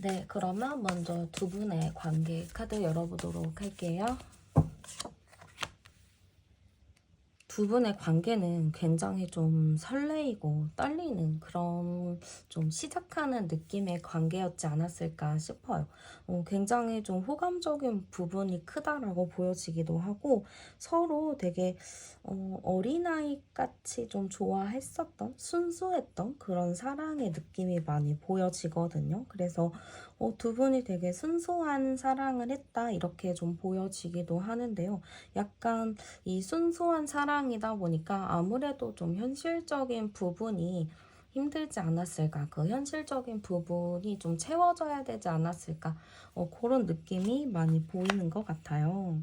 네, 그러면 먼저 두 분의 관계 카드 열어보도록 할게요. 두 분의 관계는 굉장히 좀 설레이고 떨리는 그런 좀 시작하는 느낌의 관계였지 않았을까 싶어요. 굉장히 좀 호감적인 부분이 크다라고 보여지기도 하고 서로 되게 어린아이 같이 좀 좋아했었던 순수했던 그런 사랑의 느낌이 많이 보여지거든요. 그래서 두 분이 되게 순수한 사랑을 했다 이렇게 좀 보여지기도 하는데요. 약간 이 순수한 사랑이다 보니까 아무래도 좀 현실적인 부분이 힘들지 않았을까. 그 현실적인 부분이 좀 채워져야 되지 않았을까. 그런 느낌이 많이 보이는 것 같아요.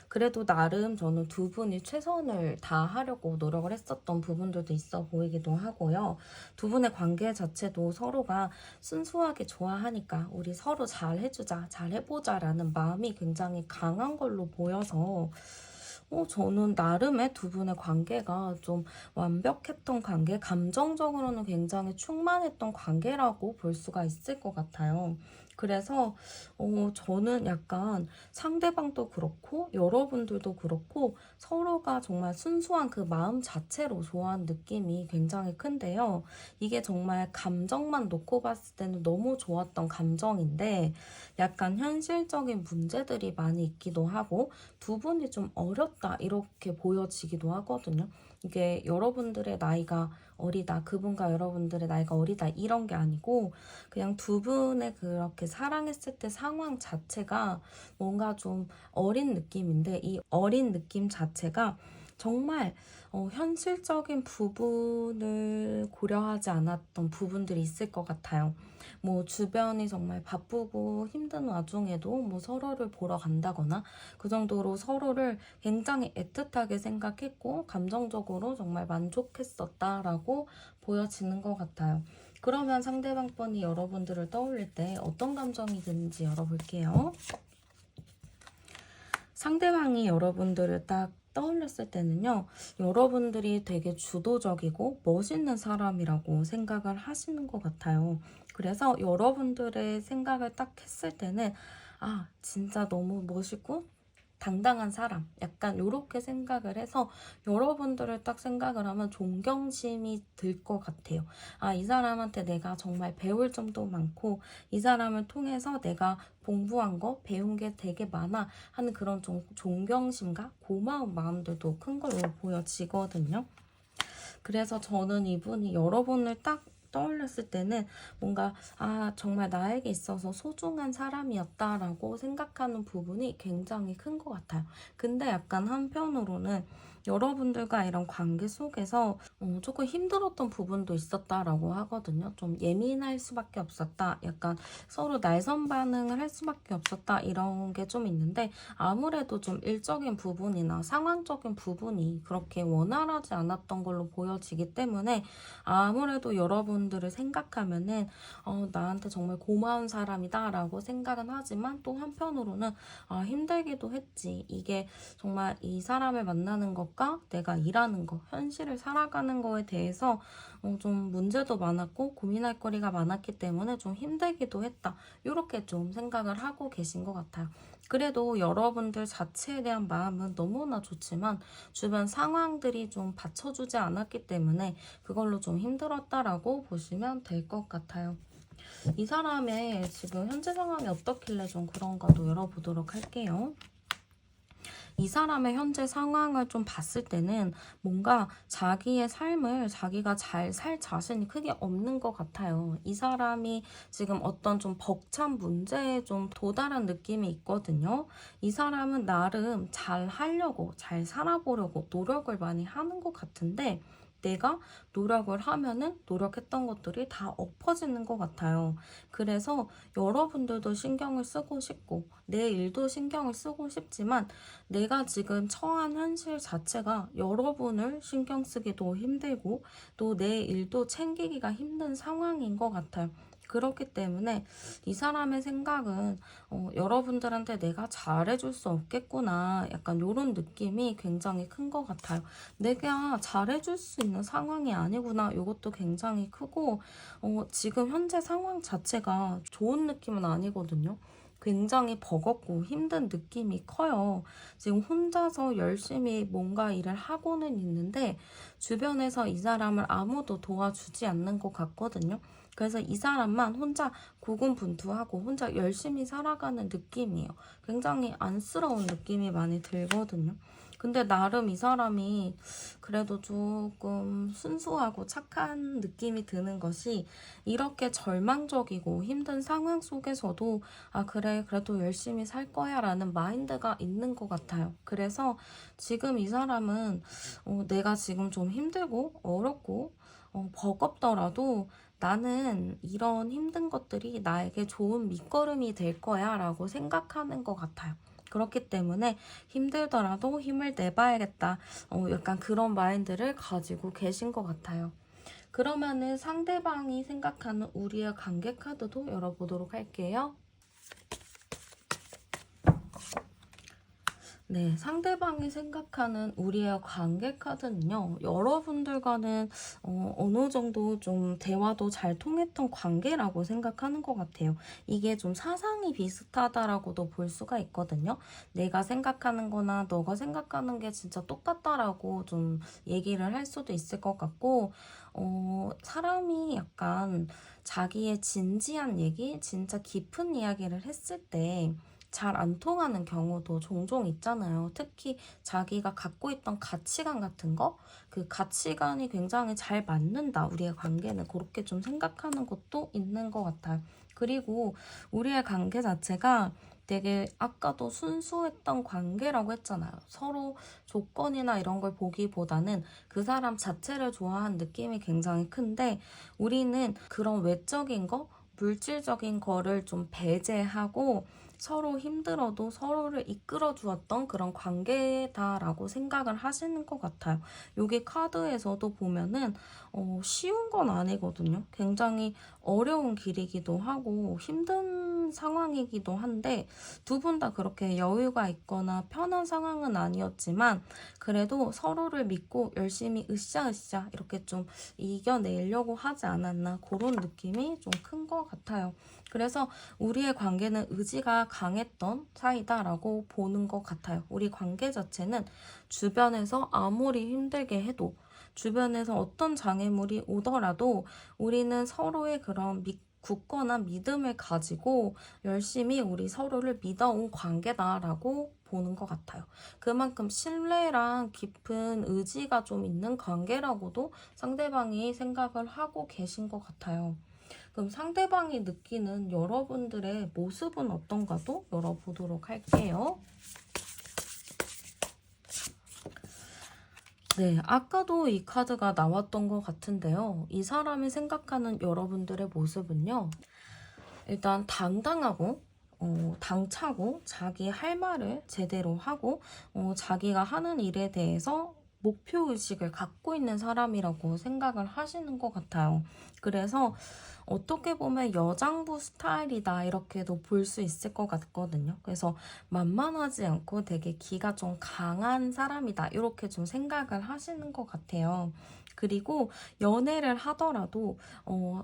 그래도 나름 저는 두 분이 최선을 다하려고 노력을 했었던 부분들도 있어 보이기도 하고요. 두 분의 관계 자체도 서로가 순수하게 좋아하니까 우리 서로 잘 해주자, 잘 해보자라는 마음이 굉장히 강한 걸로 보여서 저는 나름의 두 분의 관계가 좀 완벽했던 관계, 감정적으로는 굉장히 충만했던 관계라고 볼 수가 있을 것 같아요. 그래서 저는 약간 상대방도 그렇고 여러분들도 그렇고 서로가 정말 순수한 그 마음 자체로 좋아하는 느낌이 굉장히 큰데요. 이게 정말 감정만 놓고 봤을 때는 너무 좋았던 감정인데 약간 현실적인 문제들이 많이 있기도 하고 두 분이 좀 어렸다 이렇게 보여지기도 하거든요. 이게 여러분들의 나이가 어리다, 그분과 여러분들의 나이가 어리다 이런 게 아니고 그냥 두 분의 그렇게 사랑했을 때 상황 자체가 뭔가 좀 어린 느낌인데 이 어린 느낌 자체가 정말 현실적인 부분을 고려하지 않았던 부분들이 있을 것 같아요. 뭐 주변이 정말 바쁘고 힘든 와중에도 뭐 서로를 보러 간다거나 그 정도로 서로를 굉장히 애틋하게 생각했고 감정적으로 정말 만족했었다라고 보여지는 것 같아요. 그러면 상대방 분이 여러분들을 떠올릴 때 어떤 감정이 드는지 열어볼게요. 상대방이 여러분들을 딱 떠올렸을 때는요, 여러분들이 되게 주도적이고 멋있는 사람이라고 생각을 하시는 것 같아요. 그래서 여러분들의 생각을 딱 했을 때는, 아, 진짜 너무 멋있고 당당한 사람, 약간 이렇게 생각을 해서 여러분들을 딱 생각을 하면 존경심이 들 것 같아요. 아, 이 사람한테 내가 정말 배울 점도 많고 이 사람을 통해서 내가 공부한 거, 배운 게 되게 많아 하는 그런 존경심과 고마운 마음들도 큰 걸로 보여지거든요. 그래서 저는 이분이 여러분을 딱 떠올렸을 때는 뭔가 정말 나에게 있어서 소중한 사람이었다라고 생각하는 부분이 굉장히 큰 것 같아요. 근데 약간 한편으로는 여러분들과 이런 관계 속에서 조금 힘들었던 부분도 있었다라고 하거든요. 좀 예민할 수밖에 없었다. 약간 서로 날선 반응을 할 수밖에 없었다. 이런 게 좀 있는데 아무래도 좀 일적인 부분이나 상황적인 부분이 그렇게 원활하지 않았던 걸로 보여지기 때문에 아무래도 여러분들을 생각하면은 나한테 정말 고마운 사람이다 라고 생각은 하지만 또 한편으로는 힘들기도 했지. 이게 정말 이 사람을 만나는 것과 내가 일하는 거, 현실을 살아가는 거에 대해서 좀 문제도 많았고 고민할 거리가 많았기 때문에 좀 힘들기도 했다. 이렇게 좀 생각을 하고 계신 것 같아요. 그래도 여러분들 자체에 대한 마음은 너무나 좋지만 주변 상황들이 좀 받쳐주지 않았기 때문에 그걸로 좀 힘들었다라고 보시면 될 것 같아요. 이 사람의 지금 현재 상황이 어떻길래 좀 그런가도 열어보도록 할게요. 이 사람의 현재 상황을 좀 봤을 때는 뭔가 자기의 삶을 자기가 잘 살 자신이 크게 없는 것 같아요. 이 사람이 지금 어떤 좀 벅찬 문제에 좀 도달한 느낌이 있거든요. 이 사람은 나름 잘 하려고, 잘 살아보려고 노력을 많이 하는 것 같은데 내가 노력을 하면은 노력했던 것들이 다 엎어지는 것 같아요. 그래서 여러분들도 신경을 쓰고 싶고 내 일도 신경을 쓰고 싶지만 내가 지금 처한 현실 자체가 여러분을 신경 쓰기도 힘들고 또 내 일도 챙기기가 힘든 상황인 것 같아요. 그렇기 때문에 이 사람의 생각은 여러분들한테 내가 잘해줄 수 없겠구나. 약간 이런 느낌이 굉장히 큰 것 같아요. 내가 잘해줄 수 있는 상황이 아니구나. 이것도 굉장히 크고 지금 현재 상황 자체가 좋은 느낌은 아니거든요. 굉장히 버겁고 힘든 느낌이 커요. 지금 혼자서 열심히 뭔가 일을 하고는 있는데 주변에서 이 사람을 아무도 도와주지 않는 것 같거든요. 그래서 이 사람만 혼자 고군분투하고 혼자 열심히 살아가는 느낌이에요. 굉장히 안쓰러운 느낌이 많이 들거든요. 근데 나름 이 사람이 그래도 조금 순수하고 착한 느낌이 드는 것이 이렇게 절망적이고 힘든 상황 속에서도 아, 그래, 그래도 열심히 살 거야 라는 마인드가 있는 것 같아요. 그래서 지금 이 사람은 내가 지금 좀 힘들고 어렵고 버겁더라도 나는 이런 힘든 것들이 나에게 좋은 밑거름이 될 거야 라고 생각하는 것 같아요. 그렇기 때문에 힘들더라도 힘을 내봐야겠다. 약간 그런 마인드를 가지고 계신 것 같아요. 그러면은 상대방이 생각하는 우리의 관계 카드도 열어보도록 할게요. 네, 상대방이 생각하는 우리의 관계 카드는요, 여러분들과는 어느 정도 좀 대화도 잘 통했던 관계라고 생각하는 것 같아요. 이게 좀 사상이 비슷하다라고도 볼 수가 있거든요. 내가 생각하는 거나 너가 생각하는 게 진짜 똑같다라고 좀 얘기를 할 수도 있을 것 같고, 사람이 약간 자기의 진지한 얘기, 진짜 깊은 이야기를 했을 때, 잘 안 통하는 경우도 종종 있잖아요. 특히 자기가 갖고 있던 가치관 같은 거, 그 가치관이 굉장히 잘 맞는다. 우리의 관계는 그렇게 좀 생각하는 것도 있는 것 같아요. 그리고 우리의 관계 자체가 되게 아까도 순수했던 관계라고 했잖아요. 서로 조건이나 이런 걸 보기보다는 그 사람 자체를 좋아하는 느낌이 굉장히 큰데 우리는 그런 외적인 거, 물질적인 거를 좀 배제하고 서로 힘들어도 서로를 이끌어 주었던 그런 관계다라고 생각을 하시는 것 같아요. 여기 카드에서도 보면은 쉬운 건 아니거든요. 굉장히 어려운 길이기도 하고 힘든 상황이기도 한데 두 분 다 그렇게 여유가 있거나 편한 상황은 아니었지만 그래도 서로를 믿고 열심히 으쌰으쌰 이렇게 좀 이겨내려고 하지 않았나 그런 느낌이 좀 큰 것 같아요. 그래서 우리의 관계는 의지가 강했던 사이다라고 보는 것 같아요. 우리 관계 자체는 주변에서 아무리 힘들게 해도 주변에서 어떤 장애물이 오더라도 우리는 서로의 그런 굳건한 믿음을 가지고 열심히 우리 서로를 믿어온 관계다라고 보는 것 같아요. 그만큼 신뢰랑 깊은 의지가 좀 있는 관계라고도 상대방이 생각을 하고 계신 것 같아요. 그럼 상대방이 느끼는 여러분들의 모습은 어떤가도 열어보도록 할게요. 네, 아까도 이 카드가 나왔던 것 같은데요. 이 사람이 생각하는 여러분들의 모습은요. 일단 당당하고 당차고 자기 할 말을 제대로 하고 자기가 하는 일에 대해서 목표의식을 갖고 있는 사람이라고 생각을 하시는 것 같아요. 그래서 어떻게 보면 여장부 스타일이다 이렇게도 볼 수 있을 것 같거든요. 그래서 만만하지 않고 되게 기가 좀 강한 사람이다 이렇게 좀 생각을 하시는 것 같아요. 그리고 연애를 하더라도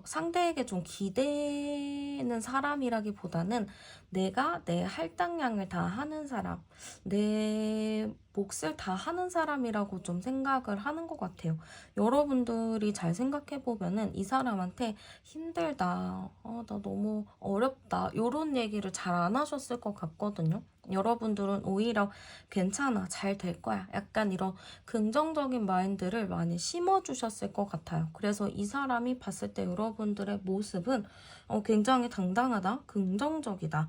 상대에게 좀 기대는 사람이라기보다는 내가 내 할당량을 다 하는 사람, 내 몫을 다 하는 사람이라고 좀 생각을 하는 것 같아요. 여러분들이 잘 생각해보면은 이 사람한테 힘들다, 나 너무 어렵다, 이런 얘기를 잘 안 하셨을 것 같거든요. 여러분들은 오히려 괜찮아, 잘 될 거야. 약간 이런 긍정적인 마인드를 많이 심어주셨을 것 같아요. 그래서 이 사람이 봤을 때 여러분들의 모습은 굉장히 당당하다, 긍정적이다,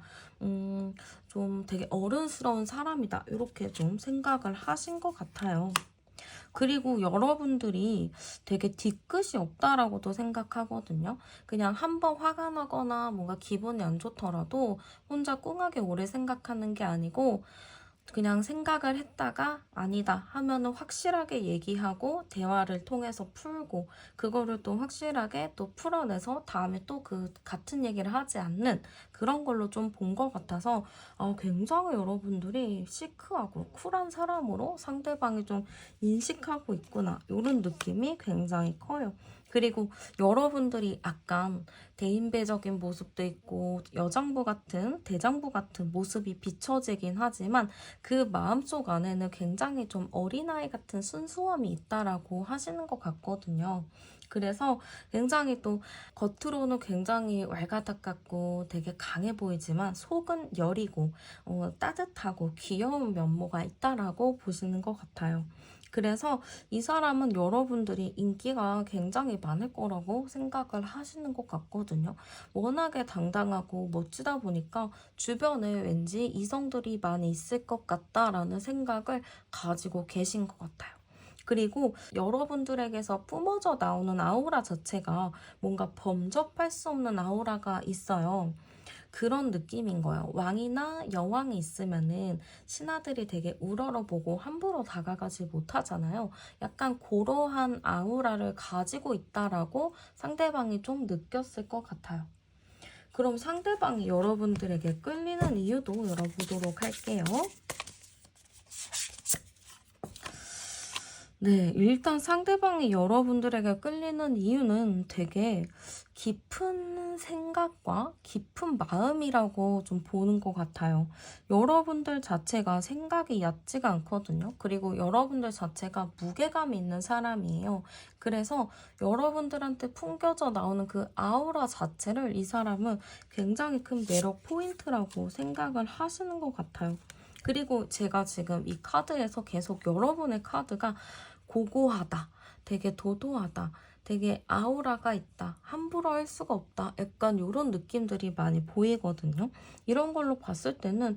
좀 되게 어른스러운 사람이다. 이렇게 좀 생각을 하신 것 같아요. 그리고 여러분들이 되게 뒤끝이 없다라고도 생각하거든요. 그냥 한번 화가 나거나 뭔가 기분이 안 좋더라도 혼자 꿍하게 오래 생각하는 게 아니고 그냥 생각을 했다가 아니다 하면은 확실하게 얘기하고 대화를 통해서 풀고 그거를 또 확실하게 또 풀어내서 다음에 또 그 같은 얘기를 하지 않는 그런 걸로 좀 본 것 같아서 굉장히 여러분들이 시크하고 쿨한 사람으로 상대방이 좀 인식하고 있구나 이런 느낌이 굉장히 커요. 그리고 여러분들이 약간 대인배적인 모습도 있고 여장부 같은 대장부 같은 모습이 비춰지긴 하지만 그 마음속 안에는 굉장히 좀 어린아이 같은 순수함이 있다라고 하시는 것 같거든요. 그래서 굉장히 또 겉으로는 굉장히 왈가닥 같고 되게 강해 보이지만 속은 여리고 따뜻하고 귀여운 면모가 있다라고 보시는 것 같아요. 그래서 이 사람은 여러분들이 인기가 굉장히 많을 거라고 생각을 하시는 것 같거든요. 워낙에 당당하고 멋지다 보니까 주변에 왠지 이성들이 많이 있을 것 같다라는 생각을 가지고 계신 것 같아요. 그리고 여러분들에게서 뿜어져 나오는 아우라 자체가 뭔가 범접할 수 없는 아우라가 있어요. 그런 느낌인 거예요. 왕이나 여왕이 있으면은 신하들이 되게 우러러보고 함부로 다가가지 못하잖아요. 약간 그러한 아우라를 가지고 있다라고 상대방이 좀 느꼈을 것 같아요. 그럼 상대방이 여러분들에게 끌리는 이유도 열어보도록 할게요. 네, 일단 상대방이 여러분들에게 끌리는 이유는 되게 깊은 생각과 깊은 마음이라고 좀 보는 것 같아요. 여러분들 자체가 생각이 얕지가 않거든요. 그리고 여러분들 자체가 무게감이 있는 사람이에요. 그래서 여러분들한테 풍겨져 나오는 그 아우라 자체를 이 사람은 굉장히 큰 매력 포인트라고 생각을 하시는 것 같아요. 그리고 제가 지금 이 카드에서 계속 여러분의 카드가 고고하다, 되게 도도하다, 되게 아우라가 있다, 함부로 할 수가 없다, 약간 이런 느낌들이 많이 보이거든요. 이런 걸로 봤을 때는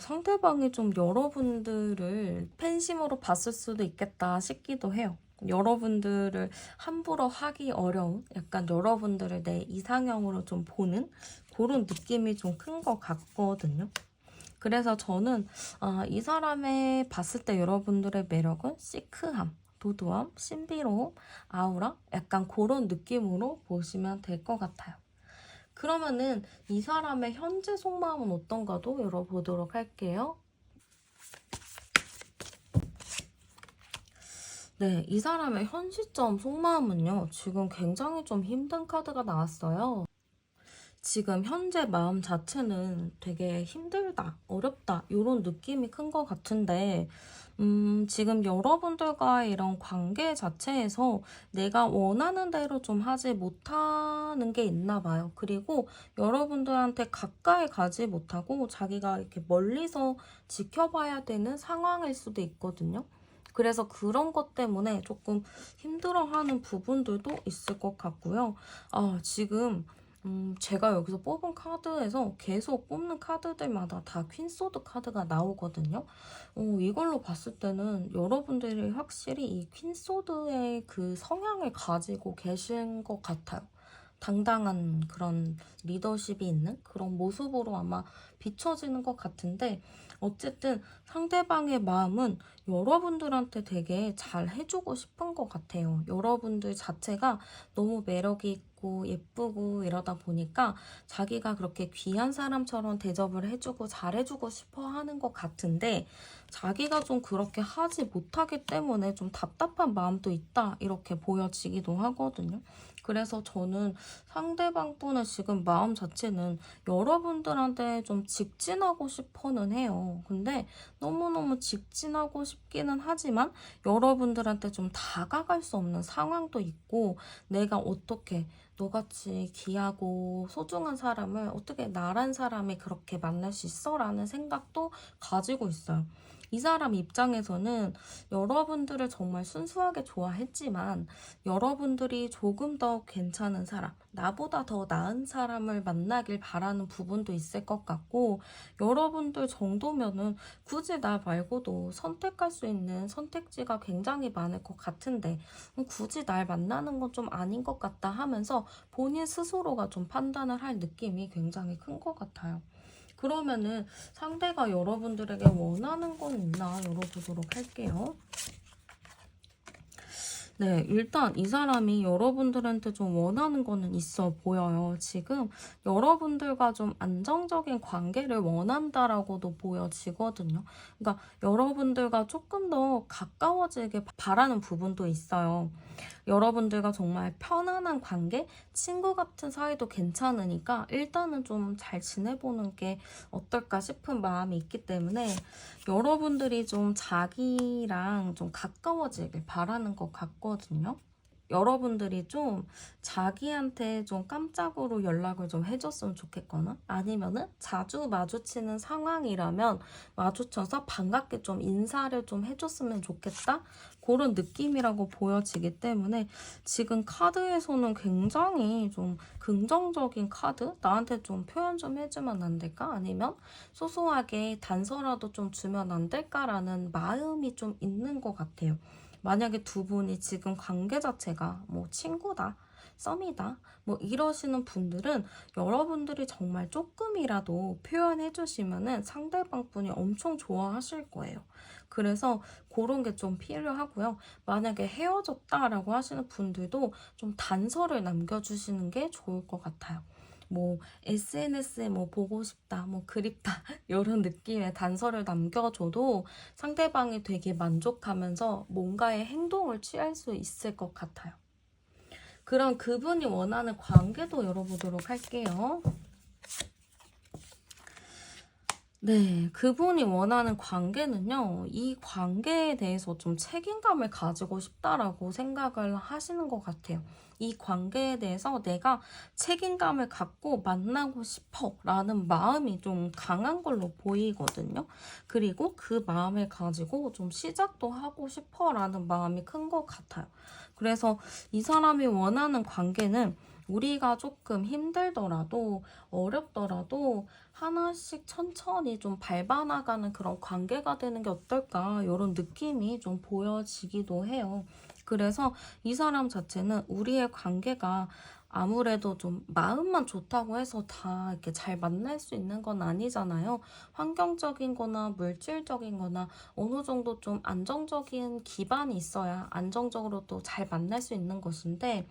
상대방이 좀 여러분들을 팬심으로 봤을 수도 있겠다 싶기도 해요. 여러분들을 함부로 하기 어려운 약간 여러분들을 내 이상형으로 좀 보는 그런 느낌이 좀 큰 것 같거든요. 그래서 저는 이 사람의 봤을 때 여러분들의 매력은 시크함, 도도함, 신비로움, 아우라 약간 그런 느낌으로 보시면 될 것 같아요. 그러면은 이 사람의 현재 속마음은 어떤가도 열어보도록 할게요. 네, 이 사람의 현 시점 속마음은요. 지금 굉장히 좀 힘든 카드가 나왔어요. 지금 현재 마음 자체는 되게 힘들다, 어렵다, 이런 느낌이 큰 것 같은데, 지금 여러분들과 이런 관계 자체에서 내가 원하는 대로 좀 하지 못하는 게 있나 봐요. 그리고 여러분들한테 가까이 가지 못하고 자기가 이렇게 멀리서 지켜봐야 되는 상황일 수도 있거든요. 그래서 그런 것 때문에 조금 힘들어하는 부분들도 있을 것 같고요. 지금 제가 여기서 뽑은 카드에서 계속 뽑는 카드들마다 다 퀸소드 카드가 나오거든요. 이걸로 봤을 때는 여러분들이 확실히 이 퀸소드의 그 성향을 가지고 계신 것 같아요. 당당한 그런 리더십이 있는 그런 모습으로 아마 비춰지는 것 같은데 어쨌든 상대방의 마음은 여러분들한테 되게 잘 해주고 싶은 것 같아요. 여러분들 자체가 너무 매력이 있고 예쁘고 이러다 보니까 자기가 그렇게 귀한 사람처럼 대접을 해주고 잘해주고 싶어 하는 것 같은데 자기가 좀 그렇게 하지 못하기 때문에 좀 답답한 마음도 있다 이렇게 보여지기도 하거든요. 그래서 저는 상대방 분의 지금 마음 자체는 여러분들한테 좀 직진하고 싶어는 해요. 근데 너무너무 직진하고 싶기는 하지만 여러분들한테 좀 다가갈 수 없는 상황도 있고 내가 어떻게 너같이 귀하고 소중한 사람을 어떻게 나란 사람이 그렇게 만날 수 있어? 라는 생각도 가지고 있어요. 이 사람 입장에서는 여러분들을 정말 순수하게 좋아했지만 여러분들이 조금 더 괜찮은 사람, 나보다 더 나은 사람을 만나길 바라는 부분도 있을 것 같고 여러분들 정도면은 굳이 나 말고도 선택할 수 있는 선택지가 굉장히 많을 것 같은데 굳이 날 만나는 건 좀 아닌 것 같다 하면서 본인 스스로가 좀 판단을 할 느낌이 굉장히 큰 것 같아요. 그러면은 상대가 여러분들에게 원하는 건 있나 열어보도록 할게요. 네, 일단 이 사람이 여러분들한테 좀 원하는 거는 있어 보여요. 지금 여러분들과 좀 안정적인 관계를 원한다라고도 보여지거든요. 그러니까 여러분들과 조금 더 가까워지길 바라는 부분도 있어요. 여러분들과 정말 편안한 관계, 친구 같은 사이도 괜찮으니까 일단은 좀 잘 지내보는 게 어떨까 싶은 마음이 있기 때문에 여러분들이 좀 자기랑 좀 가까워지길 바라는 것 같거든요. 여러분들이 좀 자기한테 좀 깜짝으로 연락을 좀 해줬으면 좋겠거나 아니면은 자주 마주치는 상황이라면 마주쳐서 반갑게 좀 인사를 좀 해줬으면 좋겠다. 그런 느낌이라고 보여지기 때문에 지금 카드에서는 굉장히 좀 긍정적인 카드? 나한테 좀 표현 좀 해주면 안 될까? 아니면 소소하게 단서라도 좀 주면 안 될까라는 마음이 좀 있는 것 같아요. 만약에 두 분이 지금 관계 자체가 뭐 친구다, 썸이다, 뭐 이러시는 분들은 여러분들이 정말 조금이라도 표현해 주시면은 상대방 분이 엄청 좋아하실 거예요. 그래서 그런 게 좀 필요하고요. 만약에 헤어졌다라고 하시는 분들도 좀 단서를 남겨주시는 게 좋을 것 같아요. 뭐 SNS에 뭐 보고 싶다, 뭐 그립다 이런 느낌의 단서를 남겨줘도 상대방이 되게 만족하면서 뭔가의 행동을 취할 수 있을 것 같아요. 그럼 그분이 원하는 관계도 열어보도록 할게요. 네, 그분이 원하는 관계는요, 이 관계에 대해서 좀 책임감을 가지고 싶다라고 생각을 하시는 것 같아요. 이 관계에 대해서 내가 책임감을 갖고 만나고 싶어 라는 마음이 좀 강한 걸로 보이거든요. 그리고 그 마음을 가지고 좀 시작도 하고 싶어 라는 마음이 큰 것 같아요. 그래서 이 사람이 원하는 관계는 우리가 조금 힘들더라도 어렵더라도 하나씩 천천히 좀 밟아나가는 그런 관계가 되는 게 어떨까 이런 느낌이 좀 보여지기도 해요. 그래서 이 사람 자체는 우리의 관계가 아무래도 좀 마음만 좋다고 해서 다 이렇게 잘 만날 수 있는 건 아니잖아요. 환경적인 거나 물질적인 거나 어느 정도 좀 안정적인 기반이 있어야 안정적으로 또 잘 만날 수 있는 것인데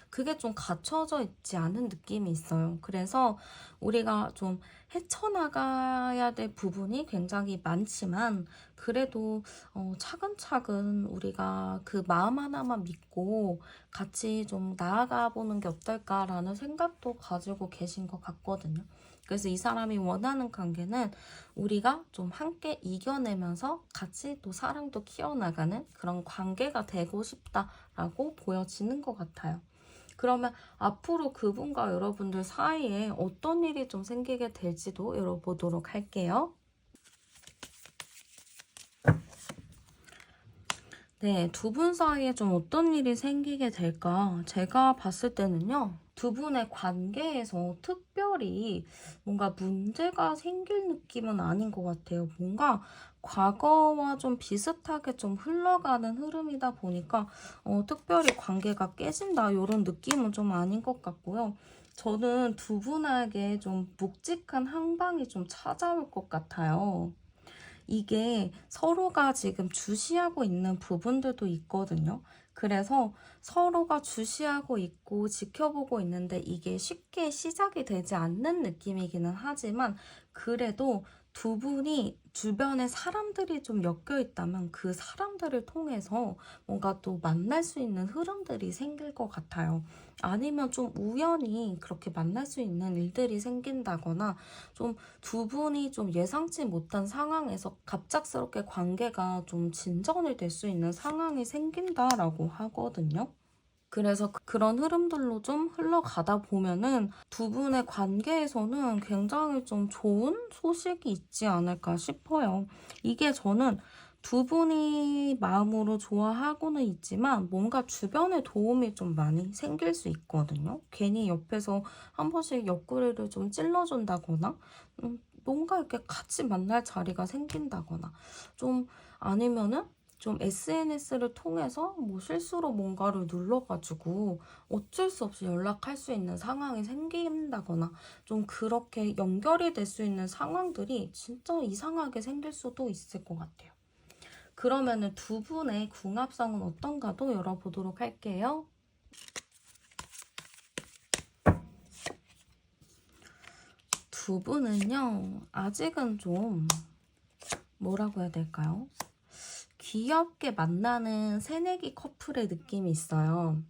그게 좀 갖춰져 있지 않은 느낌이 있어요. 그래서 우리가 좀 헤쳐나가야 될 부분이 굉장히 많지만 그래도 차근차근 우리가 그 마음 하나만 믿고 같이 좀 나아가 보는 게 어떨까라는 생각도 가지고 계신 것 같거든요. 그래서 이 사람이 원하는 관계는 우리가 좀 함께 이겨내면서 같이 또 사랑도 키워나가는 그런 관계가 되고 싶다라고 보여지는 것 같아요. 그러면 앞으로 그분과 여러분들 사이에 어떤 일이 좀 생기게 될지도 열어보도록 할게요. 네, 두 분 사이에 좀 어떤 일이 생기게 될까? 제가 봤을 때는요, 두 분의 관계에서 특별히 뭔가 문제가 생길 느낌은 아닌 것 같아요. 뭔가 과거와 좀 비슷하게 좀 흘러가는 흐름이다 보니까, 특별히 관계가 깨진다, 이런 느낌은 좀 아닌 것 같고요. 저는 두 분에게 좀 묵직한 한방이 좀 찾아올 것 같아요. 이게 서로가 지금 주시하고 있는 부분들도 있거든요. 그래서 서로가 주시하고 있고 지켜보고 있는데 이게 쉽게 시작이 되지 않는 느낌이기는 하지만 그래도 두 분이 주변에 사람들이 좀 엮여 있다면 그 사람들을 통해서 뭔가 또 만날 수 있는 흐름들이 생길 것 같아요. 아니면 좀 우연히 그렇게 만날 수 있는 일들이 생긴다거나 좀 두 분이 좀 예상치 못한 상황에서 갑작스럽게 관계가 좀 진전이 될 수 있는 상황이 생긴다라고 하거든요. 그래서 그런 흐름들로 좀 흘러가다 보면은 두 분의 관계에서는 굉장히 좀 좋은 소식이 있지 않을까 싶어요. 이게 저는 두 분이 마음으로 좋아하고는 있지만 뭔가 주변에 도움이 좀 많이 생길 수 있거든요. 괜히 옆에서 한 번씩 옆구리를 좀 찔러준다거나 뭔가 이렇게 같이 만날 자리가 생긴다거나 좀 아니면은 좀 SNS를 통해서 뭐 실수로 뭔가를 눌러가지고 어쩔 수 없이 연락할 수 있는 상황이 생긴다거나 좀 그렇게 연결이 될 수 있는 상황들이 진짜 이상하게 생길 수도 있을 것 같아요. 그러면은 두 분의 궁합성은 어떤가도 열어보도록 할게요. 두 분은요, 아직은 좀 뭐라고 해야 될까요? 귀엽게 만나는 새내기 커플의 느낌이 있어요.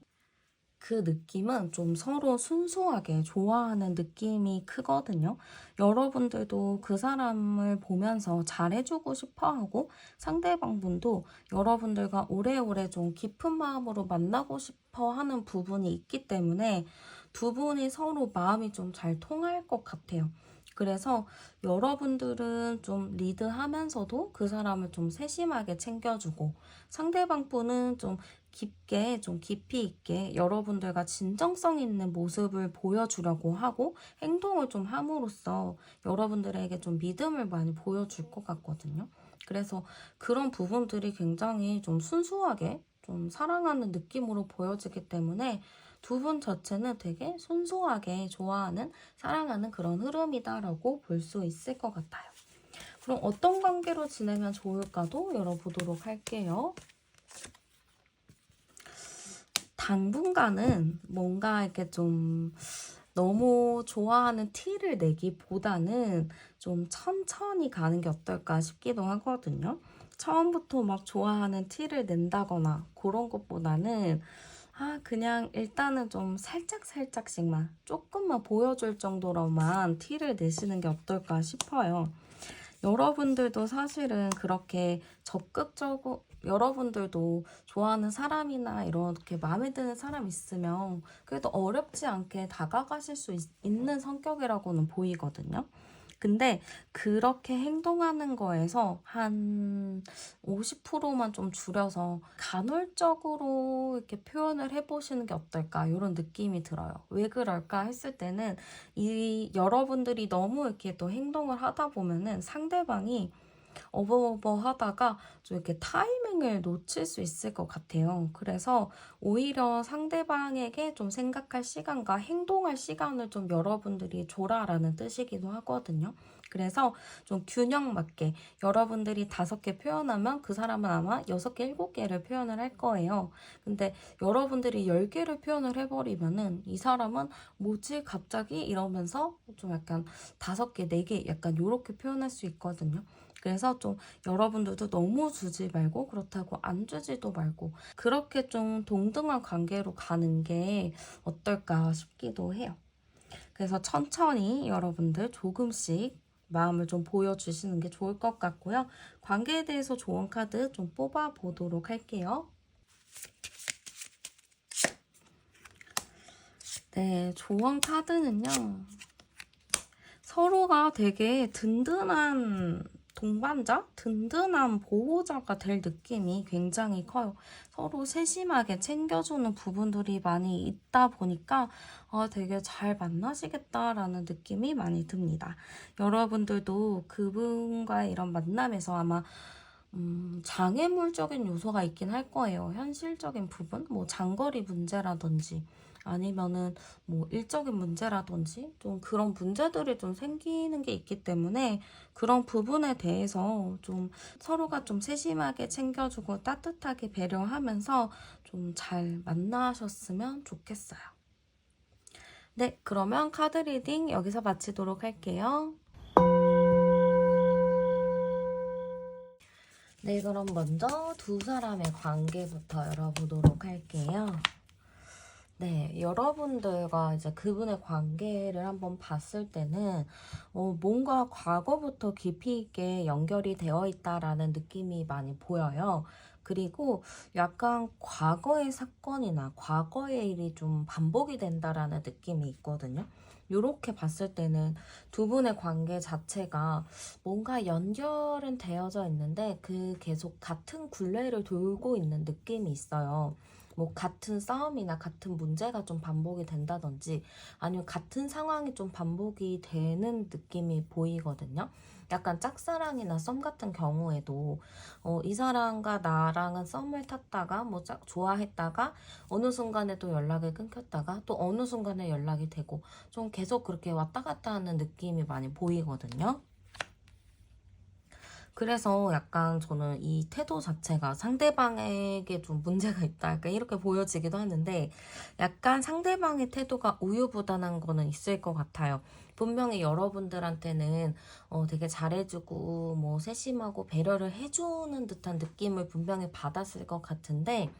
그 느낌은 좀 서로 순수하게 좋아하는 느낌이 크거든요. 여러분들도 그 사람을 보면서 잘해주고 싶어 하고 상대방분도 여러분들과 오래오래 좀 깊은 마음으로 만나고 싶어 하는 부분이 있기 때문에 두 분이 서로 마음이 좀 잘 통할 것 같아요. 그래서 여러분들은 좀 리드하면서도 그 사람을 좀 세심하게 챙겨주고 상대방 분은 좀 깊게, 좀 깊이 있게 여러분들과 진정성 있는 모습을 보여주려고 하고 행동을 좀 함으로써 여러분들에게 좀 믿음을 많이 보여줄 것 같거든요. 그래서 그런 부분들이 굉장히 좀 순수하게 좀 사랑하는 느낌으로 보여지기 때문에 두 분 자체는 되게 순수하게 좋아하는, 사랑하는 그런 흐름이다라고 볼 수 있을 것 같아요. 그럼 어떤 관계로 지내면 좋을까도 열어보도록 할게요. 당분간은 뭔가 이렇게 좀 너무 좋아하는 티를 내기보다는 좀 천천히 가는 게 어떨까 싶기도 하거든요. 처음부터 막 좋아하는 티를 낸다거나 그런 것보다는 그냥 일단은 좀 살짝씩만 조금만 보여줄 정도로만 티를 내시는 게 어떨까 싶어요. 여러분들도 사실은 그렇게 적극적으로 여러분들도 좋아하는 사람이나 이렇게 마음에 드는 사람 있으면 그래도 어렵지 않게 다가가실 수 있는 성격이라고는 보이거든요. 근데 그렇게 행동하는 거에서 한 50%만 좀 줄여서 간헐적으로 이렇게 표현을 해보시는 게 어떨까 이런 느낌이 들어요. 왜 그럴까 했을 때는 이 여러분들이 너무 이렇게 또 행동을 하다 보면은 상대방이 어버어버 하다가 좀 이렇게 타이밍을 놓칠 수 있을 것 같아요. 그래서 오히려 상대방에게 좀 생각할 시간과 행동할 시간을 좀 여러분들이 줘라라는 뜻이기도 하거든요. 그래서 좀 균형 맞게 여러분들이 5개 표현하면 그 사람은 아마 6개, 7개를 표현을 할 거예요. 근데 여러분들이 10개를 표현을 해버리면은 이 사람은 뭐지 갑자기 이러면서 좀 약간 5개, 4개 약간 요렇게 표현할 수 있거든요. 그래서 좀 여러분들도 너무 주지 말고 그렇다고 안 주지도 말고 그렇게 좀 동등한 관계로 가는 게 어떨까 싶기도 해요. 그래서 천천히 여러분들 조금씩 마음을 좀 보여주시는 게 좋을 것 같고요. 관계에 대해서 좋은 카드 좀 뽑아보도록 할게요. 네, 조언 카드는요. 서로가 되게 든든한 동반자? 든든한 보호자가 될 느낌이 굉장히 커요. 서로 세심하게 챙겨주는 부분들이 많이 있다 보니까 되게 잘 만나시겠다라는 느낌이 많이 듭니다. 여러분들도 그분과의 이런 만남에서 아마 장애물적인 요소가 있긴 할 거예요. 현실적인 부분, 뭐 장거리 문제라든지 아니면은 뭐 일적인 문제라든지 좀 그런 문제들이 좀 생기는 게 있기 때문에 그런 부분에 대해서 좀 서로가 좀 세심하게 챙겨주고 따뜻하게 배려하면서 좀 잘 만나셨으면 좋겠어요. 네, 그러면 카드 리딩 여기서 마치도록 할게요. 네, 그럼 먼저 두 사람의 관계부터 열어보도록 할게요. 네, 여러분들과 이제 그분의 관계를 한번 봤을 때는 뭔가 과거부터 깊이 있게 연결이 되어 있다라는 느낌이 많이 보여요. 그리고 약간 과거의 사건이나 과거의 일이 좀 반복이 된다라는 느낌이 있거든요. 이렇게 봤을 때는 두 분의 관계 자체가 뭔가 연결은 되어져 있는데 그 계속 같은 굴레를 돌고 있는 느낌이 있어요. 뭐 같은 싸움이나 같은 문제가 좀 반복이 된다든지 아니면 같은 상황이 좀 반복이 되는 느낌이 보이거든요. 약간 짝사랑이나 썸 같은 경우에도 이 사람과 나랑은 썸을 탔다가 뭐 좋아했다가 어느 순간에 또 연락이 끊겼다가 또 어느 순간에 연락이 되고 좀 계속 그렇게 왔다 갔다 하는 느낌이 많이 보이거든요. 그래서 약간 저는 이 태도 자체가 상대방에게 좀 문제가 있다. 약간 이렇게 보여지기도 하는데 약간 상대방의 태도가 우유부단한 거는 있을 것 같아요. 분명히 여러분들한테는 되게 잘해주고 뭐 세심하고 배려를 해주는 듯한 느낌을 분명히 받았을 것 같은데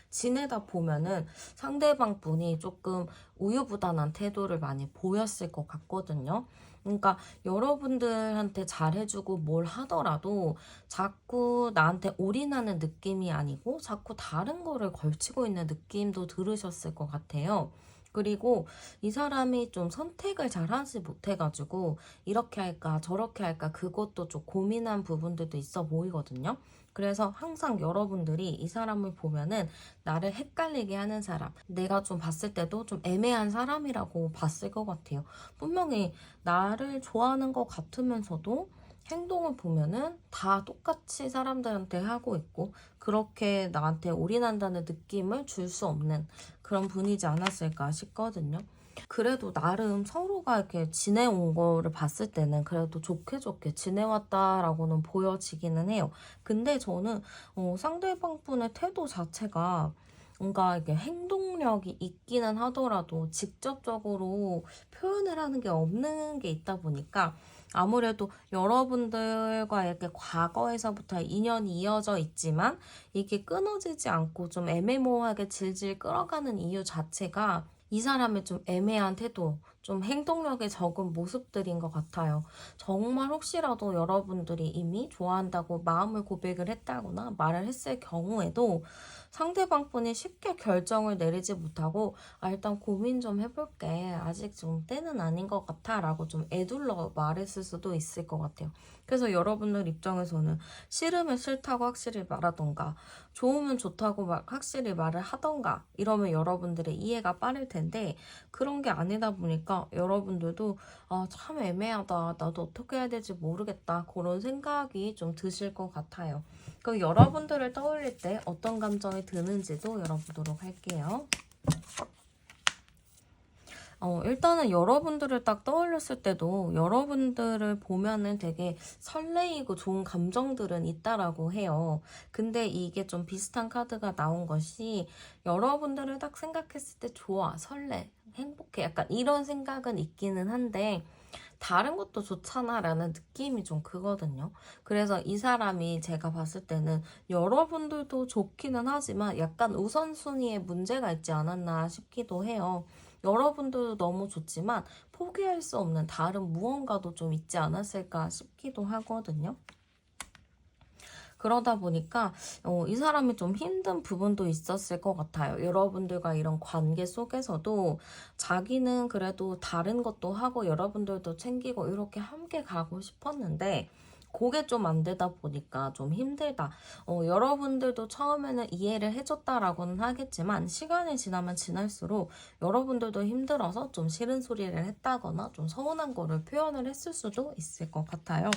지내다 보면은 상대방 분이 조금 우유부단한 태도를 많이 보였을 것 같거든요. 그러니까 여러분들한테 잘해주고 뭘 하더라도 자꾸 나한테 올인하는 느낌이 아니고 자꾸 다른 거를 걸치고 있는 느낌도 들으셨을 것 같아요. 그리고 이 사람이 좀 선택을 잘 하지 못해가지고 이렇게 할까 저렇게 할까 그것도 좀 고민한 부분들도 있어 보이거든요. 그래서 항상 여러분들이 이 사람을 보면은 나를 헷갈리게 하는 사람, 내가 좀 봤을 때도 좀 애매한 사람이라고 봤을 것 같아요. 분명히 나를 좋아하는 것 같으면서도 행동을 보면은 다 똑같이 사람들한테 하고 있고 그렇게 나한테 올인한다는 느낌을 줄 수 없는 그런 분이지 않았을까 싶거든요. 그래도 나름 서로가 이렇게 지내온 거를 봤을 때는 그래도 좋게 좋게 지내왔다라고는 보여지기는 해요. 근데 저는 상대방 분의 태도 자체가 뭔가 이게 행동력이 있기는 하더라도 직접적으로 표현을 하는 게 없는 게 있다 보니까 아무래도 여러분들과 이렇게 과거에서부터 인연이 이어져 있지만 이게 끊어지지 않고 좀 애매모호하게 질질 끌어가는 이유 자체가 이 사람의 좀 애매한 태도, 좀 행동력이 적은 모습들인 것 같아요. 정말 혹시라도 여러분들이 이미 좋아한다고 마음을 고백을 했다거나 말을 했을 경우에도 상대방 분이 쉽게 결정을 내리지 못하고 일단 고민 좀 해볼게. 아직 좀 때는 아닌 것 같아 라고 좀 애둘러 말했을 수도 있을 것 같아요. 그래서 여러분들 입장에서는 싫으면 싫다고 확실히 말하던가 좋으면 좋다고 확실히 말을 하던가 이러면 여러분들의 이해가 빠를 텐데 그런 게 아니다 보니까 여러분들도 참 애매하다. 나도 어떻게 해야 될지 모르겠다. 그런 생각이 좀 드실 것 같아요. 그럼 여러분들을 떠올릴 때 어떤 감정이 드는지도 열어보도록 할게요. 일단은 여러분들을 딱 떠올렸을 때도 여러분들을 보면은 되게 설레이고 좋은 감정들은 있다라고 해요. 근데 이게 좀 비슷한 카드가 나온 것이 여러분들을 딱 생각했을 때 좋아, 설레, 행복해. 약간 이런 생각은 있기는 한데 다른 것도 좋잖아라는 느낌이 좀 크거든요. 그래서 이 사람이 제가 봤을 때는 여러분들도 좋기는 하지만 약간 우선순위에 문제가 있지 않았나 싶기도 해요. 여러분들도 너무 좋지만 포기할 수 없는 다른 무언가도 좀 있지 않았을까 싶기도 하거든요. 그러다 보니까 이 사람이 좀 힘든 부분도 있었을 것 같아요. 여러분들과 이런 관계 속에서도 자기는 그래도 다른 것도 하고 여러분들도 챙기고 이렇게 함께 가고 싶었는데 그게 좀 안 되다 보니까 좀 힘들다. 여러분들도 처음에는 이해를 해줬다라고는 하겠지만 시간이 지나면 지날수록 여러분들도 힘들어서 좀 싫은 소리를 했다거나 좀 서운한 거를 표현을 했을 수도 있을 것 같아요.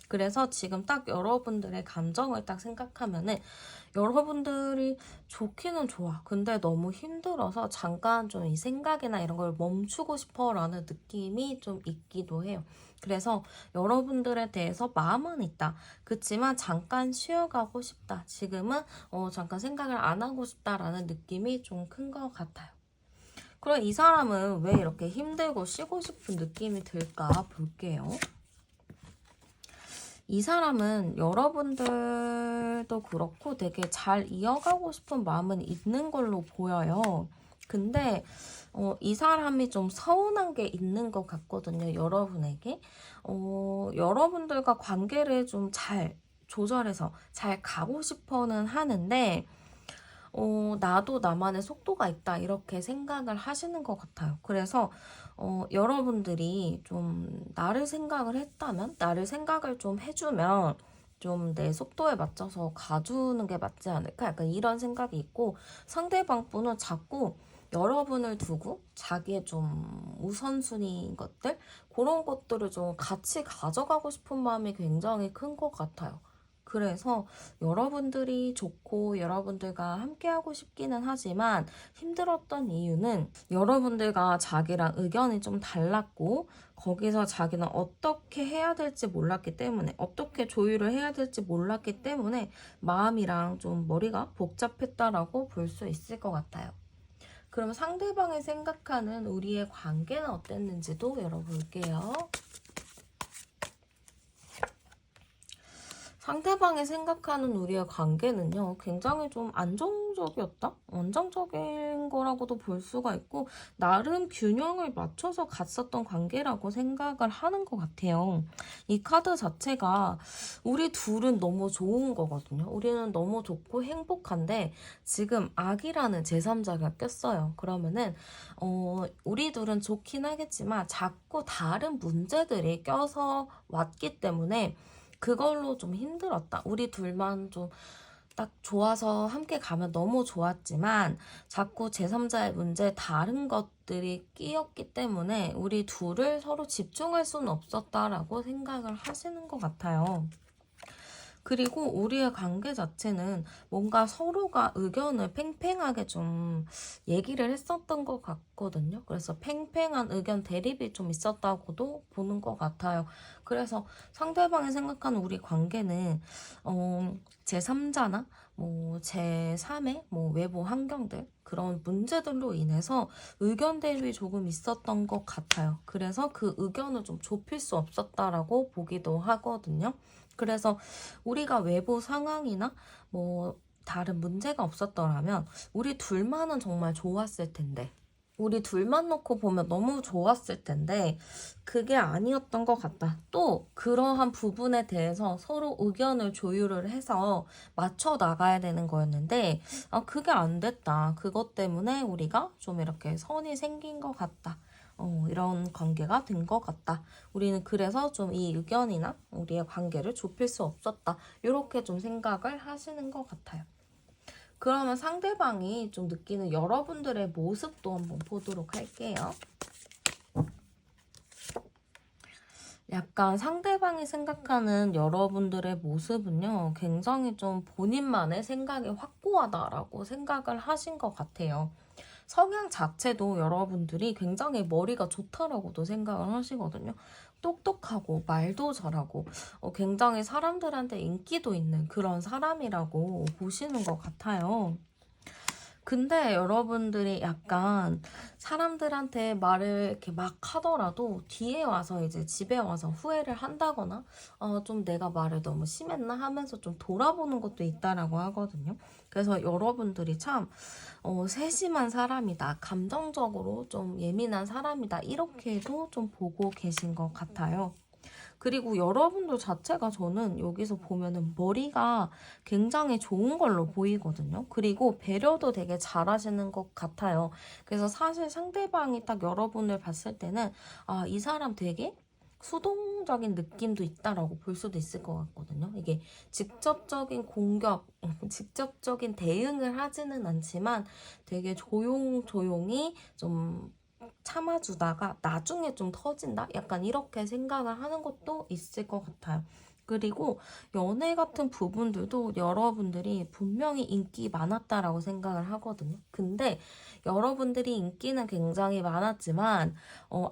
그래서 지금 딱 여러분들의 감정을 딱 생각하면은 여러분들이 좋기는 좋아. 근데 너무 힘들어서 잠깐 좀 이 생각이나 이런 걸 멈추고 싶어 라는 느낌이 좀 있기도 해요. 그래서 여러분들에 대해서 마음은 있다. 그치만 잠깐 쉬어가고 싶다. 지금은 잠깐 생각을 안 하고 싶다라는 느낌이 좀 큰 것 같아요. 그럼 이 사람은 왜 이렇게 힘들고 쉬고 싶은 느낌이 들까 볼게요. 이 사람은 여러분들도 그렇고 되게 잘 이어가고 싶은 마음은 있는 걸로 보여요. 근데 이 사람이 좀 서운한 게 있는 것 같거든요. 여러분에게. 여러분들과 관계를 좀 잘 조절해서 잘 가고 싶어는 하는데 나도 나만의 속도가 있다 이렇게 생각을 하시는 것 같아요. 그래서 여러분들이 좀 나를 생각을 했다면 나를 생각을 좀 해주면 좀 내 속도에 맞춰서 가주는 게 맞지 않을까? 약간 이런 생각이 있고, 상대방 분은 자꾸 여러분을 두고 자기의 좀 우선순위인 것들, 그런 것들을 좀 같이 가져가고 싶은 마음이 굉장히 큰 것 같아요. 그래서 여러분들이 좋고 여러분들과 함께하고 싶기는 하지만 힘들었던 이유는 여러분들과 자기랑 의견이 좀 달랐고 거기서 자기는 어떻게 해야 될지 몰랐기 때문에 어떻게 조율을 해야 될지 몰랐기 때문에 마음이랑 좀 머리가 복잡했다라고 볼 수 있을 것 같아요. 그럼 상대방이 생각하는 우리의 관계는 어땠는지도 열어볼게요. 상대방이 생각하는 우리의 관계는요, 굉장히 좀 안정적이었다? 안정적인 거라고도 볼 수가 있고, 나름 균형을 맞춰서 갔었던 관계라고 생각을 하는 것 같아요. 이 카드 자체가 우리 둘은 너무 좋은 거거든요. 우리는 너무 좋고 행복한데, 지금 악이라는 제3자가 꼈어요. 그러면은, 우리 둘은 좋긴 하겠지만, 자꾸 다른 문제들이 껴서 왔기 때문에, 그걸로 좀 힘들었다. 우리 둘만 좀 딱 좋아서 함께 가면 너무 좋았지만 자꾸 제3자의 문제에 다른 것들이 끼었기 때문에 우리 둘을 서로 집중할 수는 없었다라고 생각을 하시는 것 같아요. 그리고 우리의 관계 자체는 뭔가 서로가 의견을 팽팽하게 좀 얘기를 했었던 것 같거든요. 그래서 팽팽한 의견 대립이 좀 있었다고도 보는 것 같아요. 그래서 상대방이 생각하는 우리 관계는 제3자나 뭐 제3의 뭐 외부 환경들 그런 문제들로 인해서 의견 대립이 조금 있었던 것 같아요. 그래서 그 의견을 좀 좁힐 수 없었다라고 보기도 하거든요. 그래서 우리가 외부 상황이나 뭐 다른 문제가 없었더라면 우리 둘만은 정말 좋았을 텐데 우리 둘만 놓고 보면 너무 좋았을 텐데 그게 아니었던 것 같다. 또 그러한 부분에 대해서 서로 의견을 조율을 해서 맞춰 나가야 되는 거였는데 그게 안 됐다. 그것 때문에 우리가 좀 이렇게 선이 생긴 것 같다. 이런 관계가 된 것 같다. 우리는 그래서 좀 이 의견이나 우리의 관계를 좁힐 수 없었다. 이렇게 좀 생각을 하시는 것 같아요. 그러면 상대방이 좀 느끼는 여러분들의 모습도 한번 보도록 할게요. 약간 상대방이 생각하는 여러분들의 모습은요, 굉장히 좀 본인만의 생각이 확고하다라고 생각을 하신 것 같아요. 성향 자체도 여러분들이 굉장히 머리가 좋다라고도 생각을 하시거든요. 똑똑하고 말도 잘하고 굉장히 사람들한테 인기도 있는 그런 사람이라고 보시는 것 같아요. 근데 여러분들이 약간 사람들한테 말을 이렇게 막 하더라도 뒤에 와서 이제 집에 와서 후회를 한다거나 좀 내가 말을 너무 심했나 하면서 좀 돌아보는 것도 있다라고 하거든요. 그래서 여러분들이 참 세심한 사람이다. 감정적으로 좀 예민한 사람이다. 이렇게도 좀 보고 계신 것 같아요. 그리고 여러분들 자체가 저는 여기서 보면은 머리가 굉장히 좋은 걸로 보이거든요. 그리고 배려도 되게 잘하시는 것 같아요. 그래서 사실 상대방이 딱 여러분을 봤을 때는 이 사람 되게 수동적인 느낌도 있다라고 볼 수도 있을 것 같거든요. 이게 직접적인 공격, 직접적인 대응을 하지는 않지만 되게 조용조용히 좀 참아주다가 나중에 좀 터진다? 약간 이렇게 생각을 하는 것도 있을 것 같아요. 그리고 연애 같은 부분들도 여러분들이 분명히 인기 많았다라고 생각을 하거든요. 근데 여러분들이 인기는 굉장히 많았지만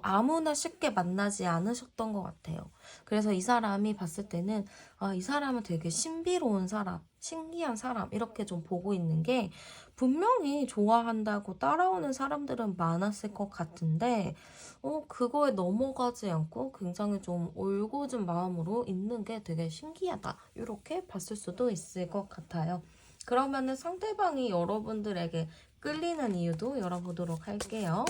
아무나 쉽게 만나지 않으셨던 것 같아요. 그래서 이 사람이 봤을 때는 이 사람은 되게 신비로운 사람, 신기한 사람 이렇게 좀 보고 있는 게 분명히 좋아한다고 따라오는 사람들은 많았을 것 같은데 그거에 넘어가지 않고 굉장히 좀 올곧은 마음으로 있는 게 되게 신기하다. 이렇게 봤을 수도 있을 것 같아요. 그러면은 상대방이 여러분들에게 끌리는 이유도 열어보도록 할게요.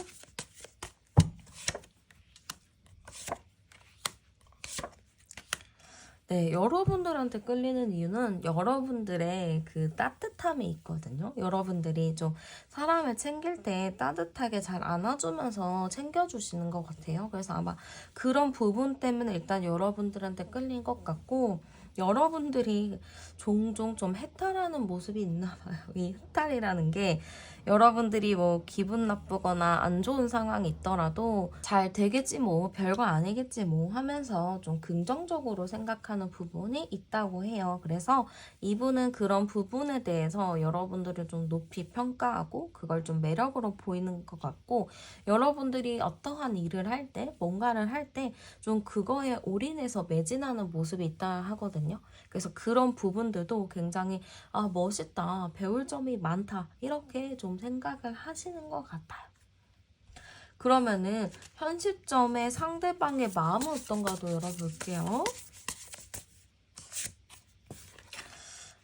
네, 여러분들한테 끌리는 이유는 여러분들의 그 따뜻함이 있거든요. 여러분들이 좀 사람을 챙길 때 따뜻하게 잘 안아주면서 챙겨주시는 것 같아요. 그래서 아마 그런 부분 때문에 일단 여러분들한테 끌린 것 같고, 여러분들이 종종 좀 해탈하는 모습이 있나 봐요. 이 해탈이라는 게 여러분들이 뭐 기분 나쁘거나 안 좋은 상황이 있더라도 잘 되겠지 뭐 별거 아니겠지 뭐 하면서 좀 긍정적으로 생각하는 부분이 있다고 해요. 그래서 이분은 그런 부분에 대해서 여러분들을 좀 높이 평가하고 그걸 좀 매력으로 보이는 것 같고, 여러분들이 어떠한 일을 할 때 뭔가를 할 때 좀 그거에 올인해서 매진하는 모습이 있다 하거든요. 그래서 그런 부분들도 굉장히 멋있다, 배울 점이 많다 이렇게 좀 생각을 하시는 것 같아요. 그러면은 현 시점에 상대방의 마음은 어떤가도 열어볼게요.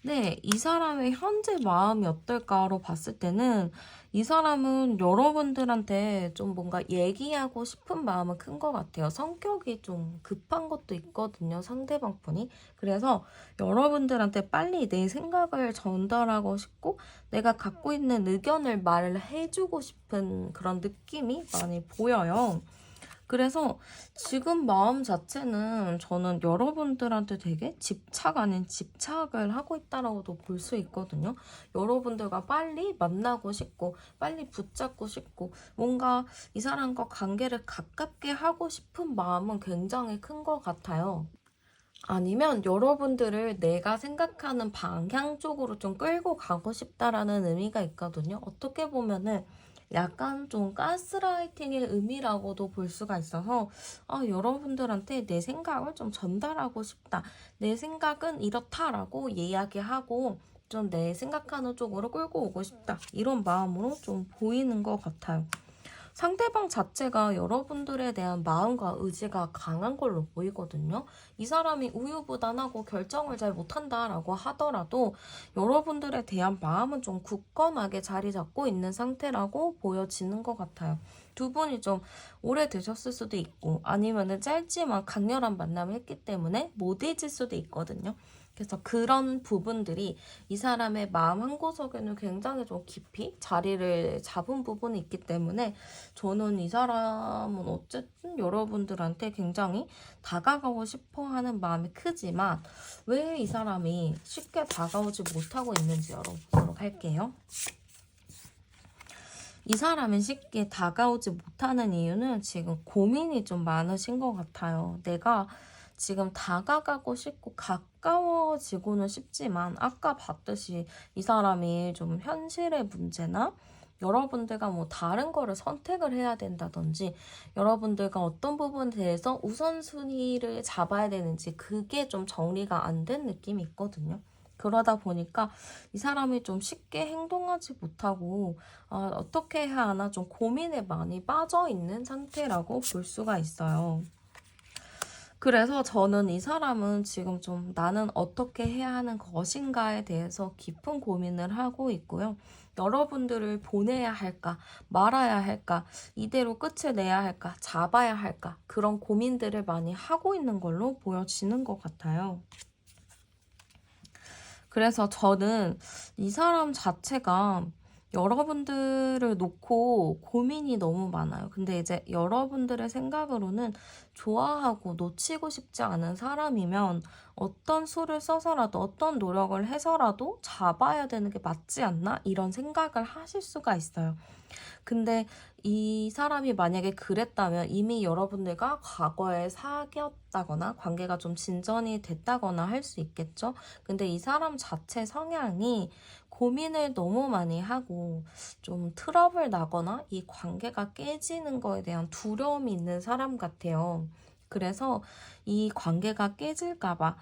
네, 이 사람의 현재 마음이 어떨까로 봤을 때는 이 사람은 여러분들한테 좀 뭔가 얘기하고 싶은 마음은 큰 것 같아요. 성격이 좀 급한 것도 있거든요, 상대방 분이. 그래서 여러분들한테 빨리 내 생각을 전달하고 싶고 내가 갖고 있는 의견을 말을 해주고 싶은 그런 느낌이 많이 보여요. 그래서 지금 마음 자체는 저는 여러분들한테 되게 집착 아닌 집착을 하고 있다라고도 볼 수 있거든요. 여러분들과 빨리 만나고 싶고 빨리 붙잡고 싶고 뭔가 이 사람과 관계를 가깝게 하고 싶은 마음은 굉장히 큰 것 같아요. 아니면 여러분들을 내가 생각하는 방향 쪽으로 좀 끌고 가고 싶다라는 의미가 있거든요. 어떻게 보면은 약간 좀 가스라이팅의 의미라고도 볼 수가 있어서 여러분들한테 내 생각을 좀 전달하고 싶다. 내 생각은 이렇다라고 이야기하고 좀 내 생각하는 쪽으로 끌고 오고 싶다. 이런 마음으로 좀 보이는 것 같아요. 상대방 자체가 여러분들에 대한 마음과 의지가 강한 걸로 보이거든요. 이 사람이 우유부단하고 결정을 잘 못한다라고 하더라도 여러분들에 대한 마음은 좀 굳건하게 자리 잡고 있는 상태라고 보여지는 것 같아요. 두 분이 좀 오래되셨을 수도 있고 아니면은 짧지만 강렬한 만남을 했기 때문에 못 잊을 수도 있거든요. 그래서 그런 부분들이 이 사람의 마음 한구석에는 굉장히 좀 깊이 자리를 잡은 부분이 있기 때문에 저는 이 사람은 어쨌든 여러분들한테 굉장히 다가가고 싶어 하는 마음이 크지만 왜 이 사람이 쉽게 다가오지 못하고 있는지 열어보도록 할게요. 이 사람이 쉽게 다가오지 못하는 이유는 지금 고민이 좀 많으신 것 같아요. 내가 지금 다가가고 싶고 가까워지고는 싶지만 아까 봤듯이 이 사람이 좀 현실의 문제나 여러분들과 뭐 다른 거를 선택을 해야 된다든지 여러분들과 어떤 부분에 대해서 우선순위를 잡아야 되는지 그게 좀 정리가 안 된 느낌이 있거든요. 그러다 보니까 이 사람이 좀 쉽게 행동하지 못하고 어떻게 해야 하나 좀 고민에 많이 빠져 있는 상태라고 볼 수가 있어요. 그래서 저는 이 사람은 지금 좀 나는 어떻게 해야 하는 것인가에 대해서 깊은 고민을 하고 있고요. 여러분들을 보내야 할까, 말아야 할까, 이대로 끝을 내야 할까, 잡아야 할까, 그런 고민들을 많이 하고 있는 걸로 보여지는 것 같아요. 그래서 저는 이 사람 자체가 여러분들을 놓고 고민이 너무 많아요. 근데 이제 여러분들의 생각으로는 좋아하고 놓치고 싶지 않은 사람이면 어떤 수를 써서라도 어떤 노력을 해서라도 잡아야 되는 게 맞지 않나? 이런 생각을 하실 수가 있어요. 근데 이 사람이 만약에 그랬다면 이미 여러분들과 과거에 사귀었다거나 관계가 좀 진전이 됐다거나 할 수 있겠죠? 근데 이 사람 자체 성향이 고민을 너무 많이 하고 좀 트러블 나거나 이 관계가 깨지는 거에 대한 두려움이 있는 사람 같아요. 그래서 이 관계가 깨질까봐,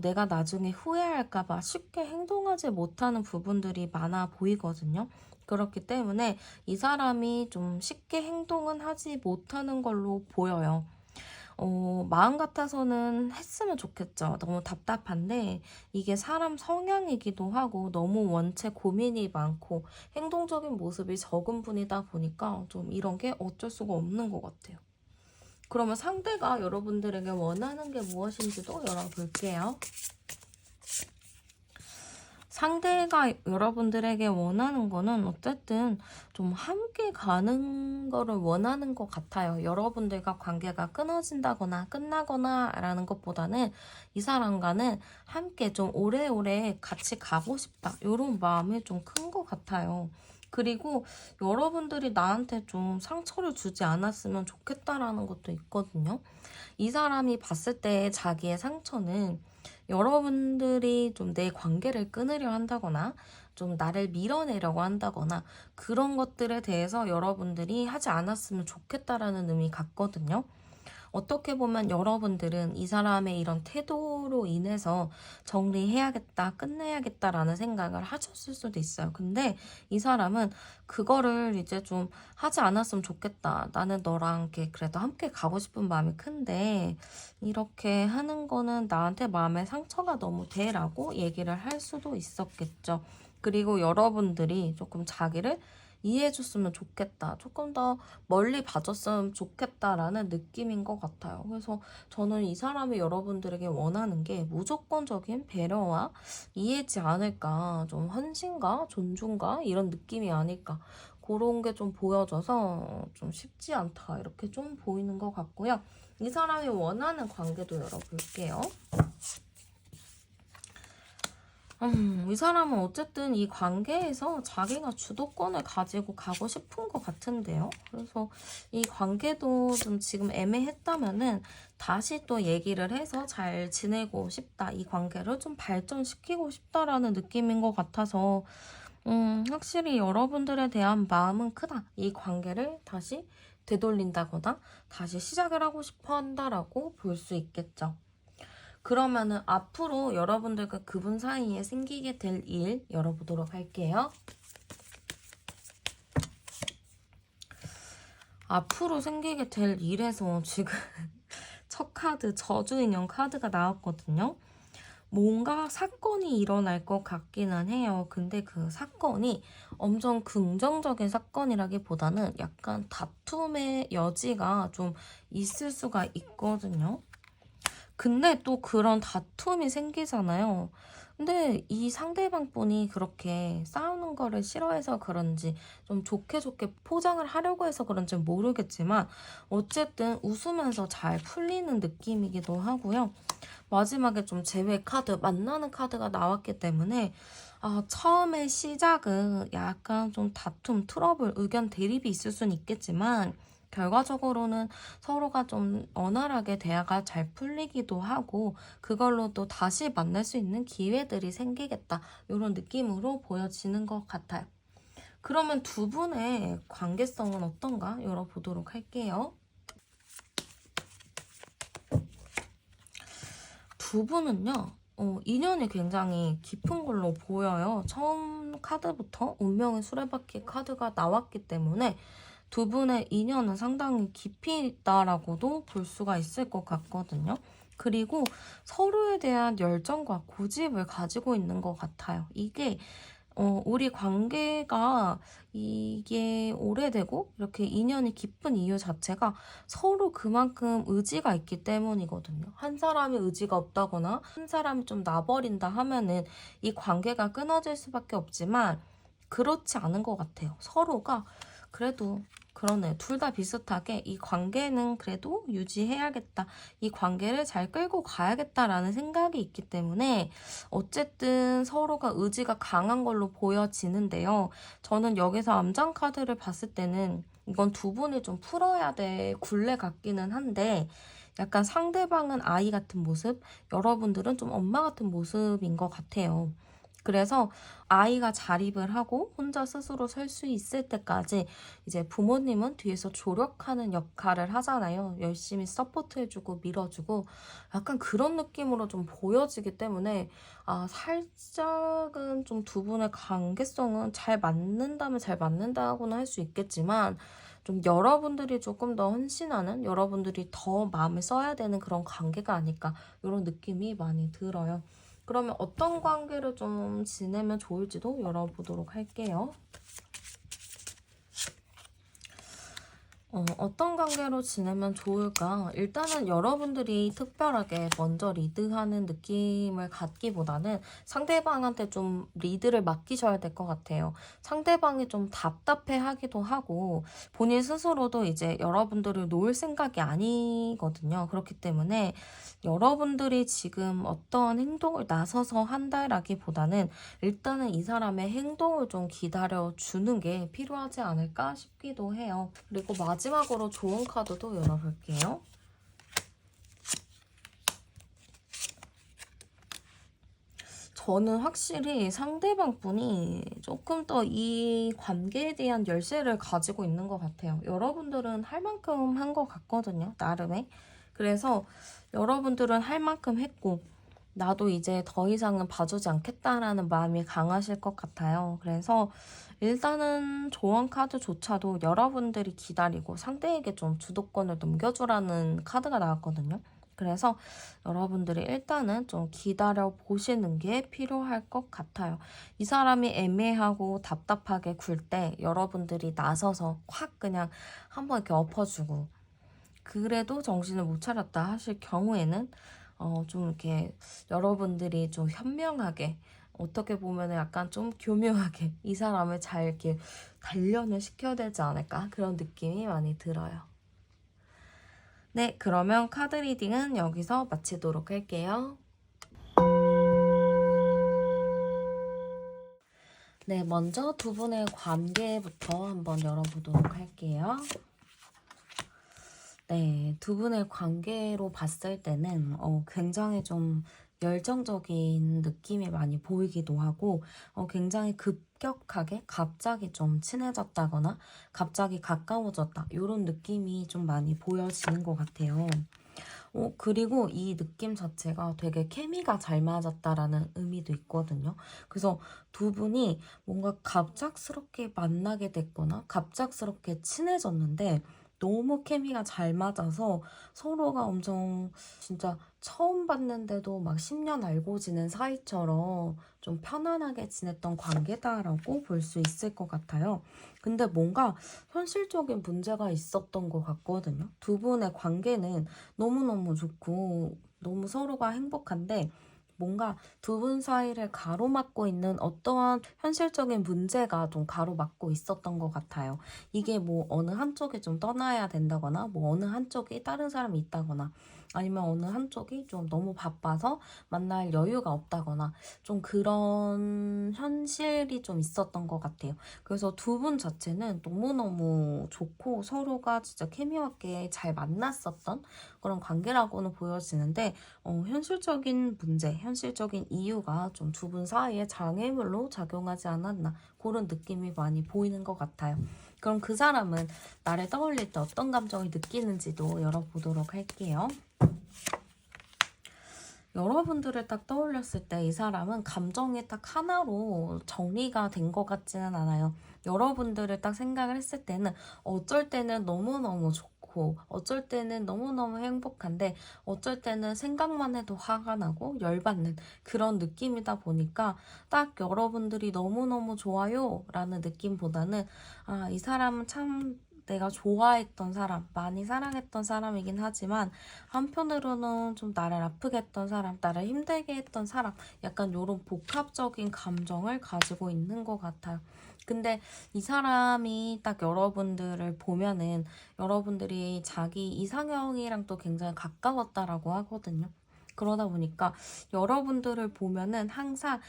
내가 나중에 후회할까봐 쉽게 행동하지 못하는 부분들이 많아 보이거든요. 그렇기 때문에 이 사람이 좀 쉽게 행동은 하지 못하는 걸로 보여요. 마음 같아서는 했으면 좋겠죠. 너무 답답한데 이게 사람 성향이기도 하고 너무 원체 고민이 많고 행동적인 모습이 적은 분이다 보니까 좀 이런 게 어쩔 수가 없는 것 같아요. 그러면 상대가 여러분들에게 원하는 게 무엇인지도 열어볼게요. 상대가 여러분들에게 원하는 거는 어쨌든 좀 함께 가는 거를 원하는 것 같아요. 여러분들과 관계가 끊어진다거나 끝나거나 라는 것보다는 이 사람과는 함께 좀 오래오래 같이 가고 싶다. 이런 마음이 좀 큰 것 같아요. 그리고 여러분들이 나한테 좀 상처를 주지 않았으면 좋겠다라는 것도 있거든요. 이 사람이 봤을 때 자기의 상처는 여러분들이 좀 내 관계를 끊으려 한다거나 좀 나를 밀어내려고 한다거나 그런 것들에 대해서 여러분들이 하지 않았으면 좋겠다라는 의미 같거든요. 어떻게 보면 여러분들은 이 사람의 이런 태도로 인해서 정리해야겠다, 끝내야겠다라는 생각을 하셨을 수도 있어요. 근데 이 사람은 그거를 이제 좀 하지 않았으면 좋겠다. 나는 너랑 이렇게 그래도 함께 가고 싶은 마음이 큰데 이렇게 하는 거는 나한테 마음에 상처가 너무 돼라고 얘기를 할 수도 있었겠죠. 그리고 여러분들이 조금 자기를 이해해줬으면 좋겠다. 조금 더 멀리 봐줬으면 좋겠다라는 느낌인 것 같아요. 그래서 저는 이 사람이 여러분들에게 원하는 게 무조건적인 배려와 이해지 않을까. 좀 헌신과 존중과 이런 느낌이 아닐까. 그런 게 좀 보여져서 좀 쉽지 않다. 이렇게 좀 보이는 것 같고요. 이 사람이 원하는 관계도 열어볼게요. 이 사람은 어쨌든 이 관계에서 자기가 주도권을 가지고 가고 싶은 것 같은데요. 그래서 이 관계도 좀 지금 애매했다면은 다시 또 얘기를 해서 잘 지내고 싶다. 이 관계를 좀 발전시키고 싶다라는 느낌인 것 같아서 확실히 여러분들에 대한 마음은 크다. 이 관계를 다시 되돌린다거나 다시 시작을 하고 싶어 한다라고 볼 수 있겠죠. 그러면은 앞으로 여러분들과 그분 사이에 생기게 될 일 열어보도록 할게요. 앞으로 생기게 될 일에서 지금 첫 카드, 저주인형 카드가 나왔거든요. 뭔가 사건이 일어날 것 같기는 해요. 근데 그 사건이 엄청 긍정적인 사건이라기보다는 약간 다툼의 여지가 좀 있을 수가 있거든요. 근데 또 그런 다툼이 생기잖아요. 근데 이 상대방 분이 그렇게 싸우는 거를 싫어해서 그런지 좀 좋게 좋게 포장을 하려고 해서 그런지 모르겠지만 어쨌든 웃으면서 잘 풀리는 느낌이기도 하고요. 마지막에 좀 제외 카드, 만나는 카드가 나왔기 때문에 처음에 시작은 약간 좀 다툼, 트러블, 의견 대립이 있을 수는 있겠지만 결과적으로는 서로가 좀 원활하게 대화가 잘 풀리기도 하고 그걸로 또 다시 만날 수 있는 기회들이 생기겠다. 이런 느낌으로 보여지는 것 같아요. 그러면 두 분의 관계성은 어떤가 열어보도록 할게요. 두 분은요. 인연이 굉장히 깊은 걸로 보여요. 처음 카드부터 운명의 수레바퀴 카드가 나왔기 때문에 두 분의 인연은 상당히 깊이 있다라고도 볼 수가 있을 것 같거든요. 그리고 서로에 대한 열정과 고집을 가지고 있는 것 같아요. 이게 우리 관계가 이게 오래되고 이렇게 인연이 깊은 이유 자체가 서로 그만큼 의지가 있기 때문이거든요. 한 사람이 의지가 없다거나 한 사람이 좀 나버린다 하면은 이 관계가 끊어질 수밖에 없지만 그렇지 않은 것 같아요. 서로가 그래도 그러네. 둘 다 비슷하게 이 관계는 그래도 유지해야겠다. 이 관계를 잘 끌고 가야겠다라는 생각이 있기 때문에 어쨌든 서로가 의지가 강한 걸로 보여지는데요. 저는 여기서 암장 카드를 봤을 때는 이건 두 분이 좀 풀어야 될 굴레 같기는 한데 약간 상대방은 아이 같은 모습, 여러분들은 좀 엄마 같은 모습인 것 같아요. 그래서 아이가 자립을 하고 혼자 스스로 설 수 있을 때까지 이제 부모님은 뒤에서 조력하는 역할을 하잖아요. 열심히 서포트해주고 밀어주고 약간 그런 느낌으로 좀 보여지기 때문에 살짝은 좀 두 분의 관계성은 잘 맞는다면 잘 맞는다고는 할 수 있겠지만 좀 여러분들이 조금 더 헌신하는 여러분들이 더 마음을 써야 되는 그런 관계가 아닐까 이런 느낌이 많이 들어요. 그러면 어떤 관계를 좀 지내면 좋을지도 열어보도록 할게요. 어떤 관계로 지내면 좋을까? 일단은 여러분들이 특별하게 먼저 리드하는 느낌을 갖기보다는 상대방한테 좀 리드를 맡기셔야 될 것 같아요. 상대방이 좀 답답해 하기도 하고, 본인 스스로도 이제 여러분들을 놓을 생각이 아니거든요. 그렇기 때문에 여러분들이 지금 어떤 행동을 나서서 한다라기보다는 일단은 이 사람의 행동을 좀 기다려 주는 게 필요하지 않을까 싶기도 해요. 그리고 마지막으로 좋은 카드도 열어볼게요. 저는 확실히 상대방 분이 조금 더 이 관계에 대한 열쇠를 가지고 있는 것 같아요. 여러분들은 할 만큼 한 것 같거든요. 나름의. 그래서 여러분들은 할 만큼 했고 나도 이제 더 이상은 봐주지 않겠다라는 마음이 강하실 것 같아요. 그래서 일단은 조언 카드조차도 여러분들이 기다리고 상대에게 좀 주도권을 넘겨주라는 카드가 나왔거든요. 그래서 여러분들이 일단은 좀 기다려 보시는 게 필요할 것 같아요. 이 사람이 애매하고 답답하게 굴 때 여러분들이 나서서 확 그냥 한번 이렇게 엎어주고 그래도 정신을 못 차렸다 하실 경우에는 좀 이렇게 여러분들이 좀 현명하게 어떻게 보면 약간 좀 교묘하게 이 사람을 잘 이렇게 단련을 시켜야 되지 않을까 그런 느낌이 많이 들어요. 네, 그러면 카드 리딩은 여기서 마치도록 할게요. 네, 먼저 두 분의 관계부터 한번 열어보도록 할게요. 네, 두 분의 관계로 봤을 때는 굉장히 좀 열정적인 느낌이 많이 보이기도 하고 굉장히 급격하게 갑자기 좀 친해졌다거나 갑자기 가까워졌다 이런 느낌이 좀 많이 보여지는 것 같아요. 그리고 이 느낌 자체가 되게 케미가 잘 맞았다라는 의미도 있거든요. 그래서 두 분이 뭔가 갑작스럽게 만나게 됐거나 갑작스럽게 친해졌는데 너무 케미가 잘 맞아서 서로가 엄청 진짜 처음 봤는데도 막 10년 알고 지낸 사이처럼 좀 편안하게 지냈던 관계다라고 볼 수 있을 것 같아요. 근데 뭔가 현실적인 문제가 있었던 것 같거든요. 두 분의 관계는 너무너무 좋고 너무 서로가 행복한데 뭔가 두 분 사이를 가로막고 있는 어떠한 현실적인 문제가 좀 가로막고 있었던 것 같아요. 이게 뭐 어느 한쪽이 좀 떠나야 된다거나 뭐 어느 한쪽이 다른 사람이 있다거나 아니면 어느 한쪽이 좀 너무 바빠서 만날 여유가 없다거나 좀 그런 현실이 좀 있었던 것 같아요. 그래서 두 분 자체는 너무너무 좋고 서로가 진짜 케미있게 잘 만났었던 그런 관계라고는 보여지는데 현실적인 문제, 현실적인 이유가 좀 두 분 사이에 장애물로 작용하지 않았나 그런 느낌이 많이 보이는 것 같아요. 그럼 그 사람은 나를 떠올릴 때 어떤 감정을 느끼는지도 열어보도록 할게요. 여러분들을 딱 떠올렸을 때 이 사람은 감정이 딱 하나로 정리가 된 것 같지는 않아요. 여러분들을 딱 생각을 했을 때는 어쩔 때는 너무너무 좋고 어쩔 때는 너무너무 행복한데 어쩔 때는 생각만 해도 화가 나고 열받는 그런 느낌이다 보니까 딱 여러분들이 너무너무 좋아요 라는 느낌보다는 이 사람은 참 내가 좋아했던 사람, 많이 사랑했던 사람이긴 하지만 한편으로는 좀 나를 아프게 했던 사람, 나를 힘들게 했던 사람 약간 이런 복합적인 감정을 가지고 있는 것 같아요. 근데 이 사람이 딱 여러분들을 보면은 여러분들이 자기 이상형이랑 또 굉장히 가까웠다라고 하거든요. 그러다 보니까 여러분들을 보면은 항상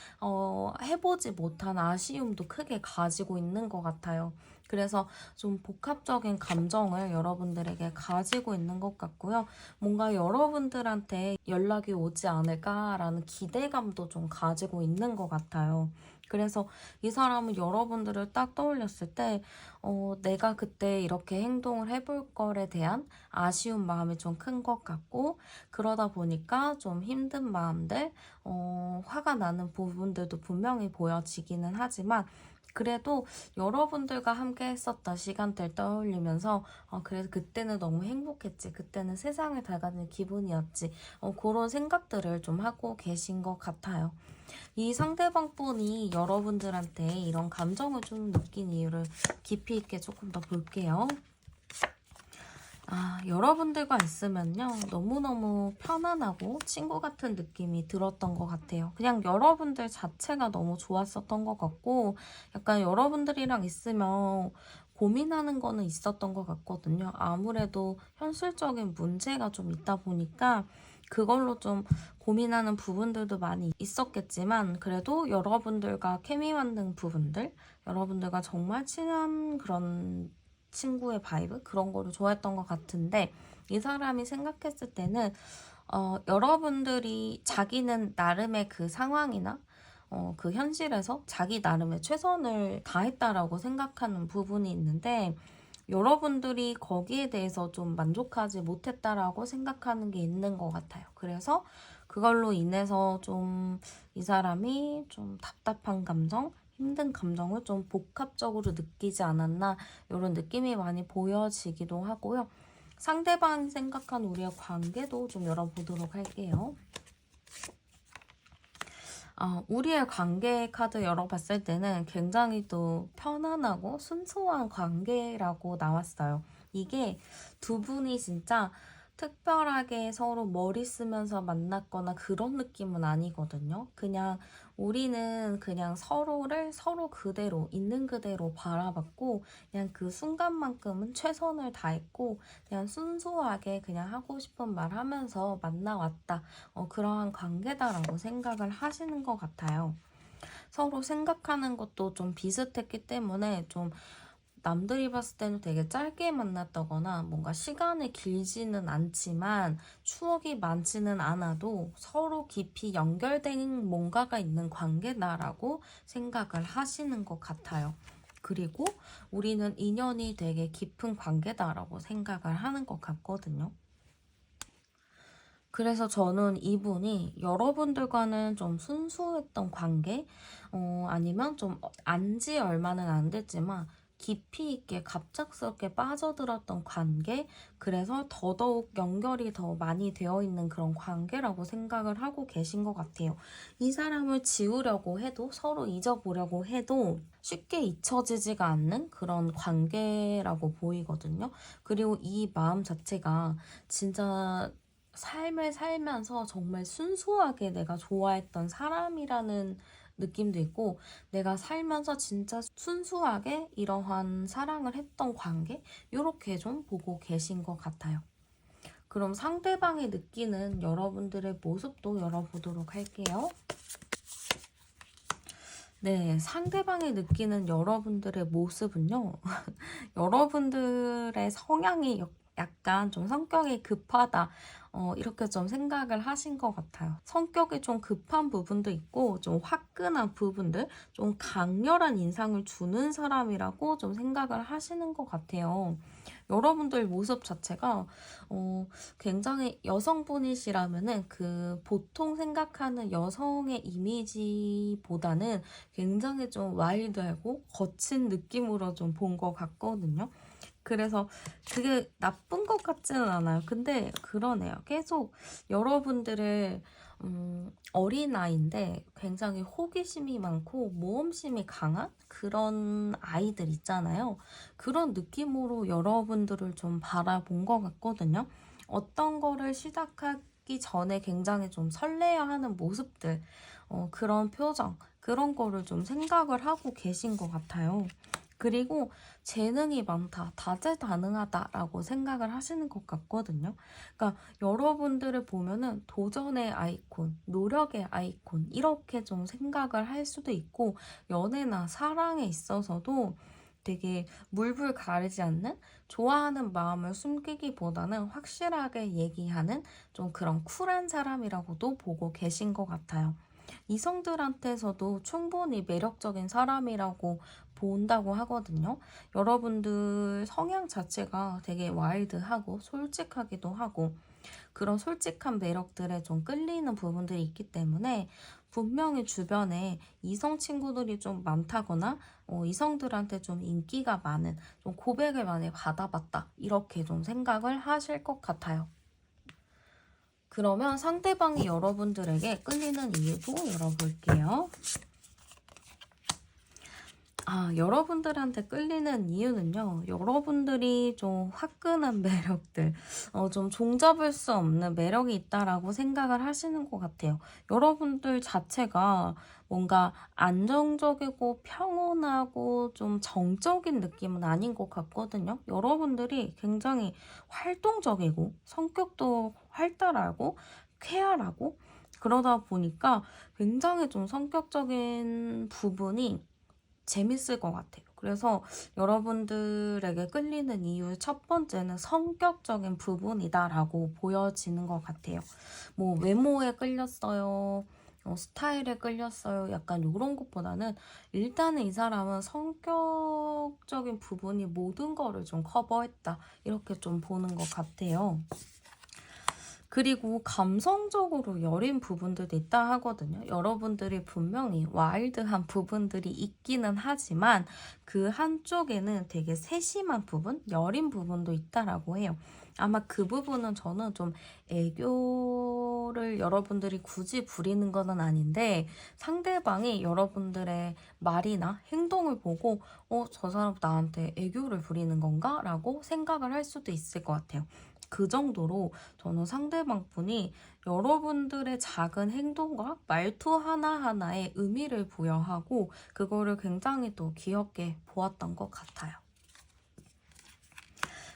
해보지 못한 아쉬움도 크게 가지고 있는 것 같아요. 그래서 좀 복합적인 감정을 여러분들에게 가지고 있는 것 같고요. 뭔가 여러분들한테 연락이 오지 않을까라는 기대감도 좀 가지고 있는 것 같아요. 그래서 이 사람은 여러분들을 딱 떠올렸을 때 내가 그때 이렇게 행동을 해볼 거에 대한 아쉬운 마음이 좀 큰 것 같고 그러다 보니까 좀 힘든 마음들, 화가 나는 부분들도 분명히 보여지기는 하지만 그래도 여러분들과 함께 했었던 시간들 떠올리면서 그래도 그때는 너무 행복했지. 그때는 세상을 다 가진 기분이었지. 그런 생각들을 좀 하고 계신 것 같아요. 이 상대방 분이 여러분들한테 이런 감정을 좀 느낀 이유를 깊이 있게 조금 더 볼게요. 여러분들과 있으면요, 너무너무 편안하고 친구 같은 느낌이 들었던 것 같아요. 그냥 여러분들 자체가 너무 좋았었던 것 같고, 약간 여러분들이랑 있으면 고민하는 거는 있었던 것 같거든요. 아무래도 현실적인 문제가 좀 있다 보니까 그걸로 좀 고민하는 부분들도 많이 있었겠지만, 그래도 여러분들과 케미 만든 부분들, 여러분들과 정말 친한 그런 친구의 바이브? 그런 거를 좋아했던 것 같은데, 이 사람이 생각했을 때는 여러분들이 자기는 나름의 그 상황이나 그 현실에서 자기 나름의 최선을 다했다라고 생각하는 부분이 있는데, 여러분들이 거기에 대해서 좀 만족하지 못했다라고 생각하는 게 있는 것 같아요. 그래서 그걸로 인해서 좀 이 사람이 좀 답답한 감정, 힘든 감정을 좀 복합적으로 느끼지 않았나, 이런 느낌이 많이 보여지기도 하고요. 상대방이 생각한 우리의 관계도 좀 열어보도록 할게요. 우리의 관계 카드 열어봤을 때는 굉장히 또 편안하고 순수한 관계라고 나왔어요. 이게 두 분이 진짜 특별하게 서로 머리 쓰면서 만났거나 그런 느낌은 아니거든요. 그냥 우리는 그냥 서로를 서로 그대로, 있는 그대로 바라봤고, 그냥 그 순간만큼은 최선을 다했고, 그냥 순수하게 그냥 하고 싶은 말 하면서 만나왔다. 그러한 관계다라고 생각을 하시는 것 같아요. 서로 생각하는 것도 좀 비슷했기 때문에 좀 남들이 봤을 때는 되게 짧게 만났다거나 뭔가 시간이 길지는 않지만 추억이 많지는 않아도 서로 깊이 연결된 뭔가가 있는 관계다라고 생각을 하시는 것 같아요. 그리고 우리는 인연이 되게 깊은 관계다라고 생각을 하는 것 같거든요. 그래서 저는 이분이 여러분들과는 좀 순수했던 관계, 아니면 좀 안지 얼마는 안 됐지만 깊이 있게 갑작스럽게 빠져들었던 관계, 그래서 더더욱 연결이 더 많이 되어 있는 그런 관계라고 생각을 하고 계신 것 같아요. 이 사람을 지우려고 해도, 서로 잊어보려고 해도 쉽게 잊혀지지가 않는 그런 관계라고 보이거든요. 그리고 이 마음 자체가 진짜 삶을 살면서 정말 순수하게 내가 좋아했던 사람이라는 느낌도 있고, 내가 살면서 진짜 순수하게 이러한 사랑을 했던 관계, 이렇게 좀 보고 계신 것 같아요. 그럼 상대방이 느끼는 여러분들의 모습도 열어보도록 할게요. 네, 상대방이 느끼는 여러분들의 모습은요. 여러분들의 성향이 약간 좀 성격이 급하다. 이렇게 좀 생각을 하신 것 같아요. 성격이 좀 급한 부분도 있고, 좀 화끈한 부분들, 좀 강렬한 인상을 주는 사람이라고 좀 생각을 하시는 것 같아요. 여러분들 모습 자체가 굉장히 여성분이시라면은 그 보통 생각하는 여성의 이미지보다는 굉장히 좀 와일드하고 거친 느낌으로 좀 본 것 같거든요. 그래서 그게 나쁜 것 같지는 않아요. 근데 그러네요. 계속 여러분들을 어린아이인데 굉장히 호기심이 많고 모험심이 강한 그런 아이들 있잖아요. 그런 느낌으로 여러분들을 좀 바라본 것 같거든요. 어떤 거를 시작하기 전에 굉장히 좀 설레어하는 모습들, 그런 표정, 그런 거를 좀 생각을 하고 계신 것 같아요. 그리고 재능이 많다, 다재다능하다라고 생각을 하시는 것 같거든요. 그러니까 여러분들을 보면은 도전의 아이콘, 노력의 아이콘, 이렇게 좀 생각을 할 수도 있고, 연애나 사랑에 있어서도 되게 물불 가리지 않는, 좋아하는 마음을 숨기기보다는 확실하게 얘기하는 좀 그런 쿨한 사람이라고도 보고 계신 것 같아요. 이성들한테서도 충분히 매력적인 사람이라고 본다고 하거든요. 여러분들 성향 자체가 되게 와일드하고 솔직하기도 하고, 그런 솔직한 매력들에 좀 끌리는 부분들이 있기 때문에 분명히 주변에 이성 친구들이 좀 많다거나 이성들한테 좀 인기가 많은, 좀 고백을 많이 받아봤다, 이렇게 좀 생각을 하실 것 같아요. 그러면 상대방이 여러분들에게 끌리는 이유도 열어볼게요. 여러분들한테 끌리는 이유는요. 여러분들이 좀 화끈한 매력들, 좀 종잡을 수 없는 매력이 있다라고 생각을 하시는 것 같아요. 여러분들 자체가 뭔가 안정적이고 평온하고 좀 정적인 느낌은 아닌 것 같거든요. 여러분들이 굉장히 활동적이고 성격도 활달하고 쾌활하고 그러다 보니까 굉장히 좀 성격적인 부분이 재밌을 것 같아요. 그래서 여러분들에게 끌리는 이유 첫 번째는 성격적인 부분이다라고 보여지는 것 같아요. 뭐 외모에 끌렸어요. 스타일에 끌렸어요. 약간 이런 것보다는 일단은 이 사람은 성격적인 부분이 모든 거를 좀 커버했다. 이렇게 좀 보는 것 같아요. 그리고 감성적으로 여린 부분들도 있다 하거든요. 여러분들이 분명히 와일드한 부분들이 있기는 하지만 그 한쪽에는 되게 세심한 부분, 여린 부분도 있다라고 해요. 아마 그 부분은 저는 좀 애교를 여러분들이 굳이 부리는 건 아닌데 상대방이 여러분들의 말이나 행동을 보고 저 사람 나한테 애교를 부리는 건가? 라고 생각을 할 수도 있을 것 같아요. 그 정도로 저는 상대방 분이 여러분들의 작은 행동과 말투 하나하나에 의미를 부여하고 그거를 굉장히 또 귀엽게 보았던 것 같아요.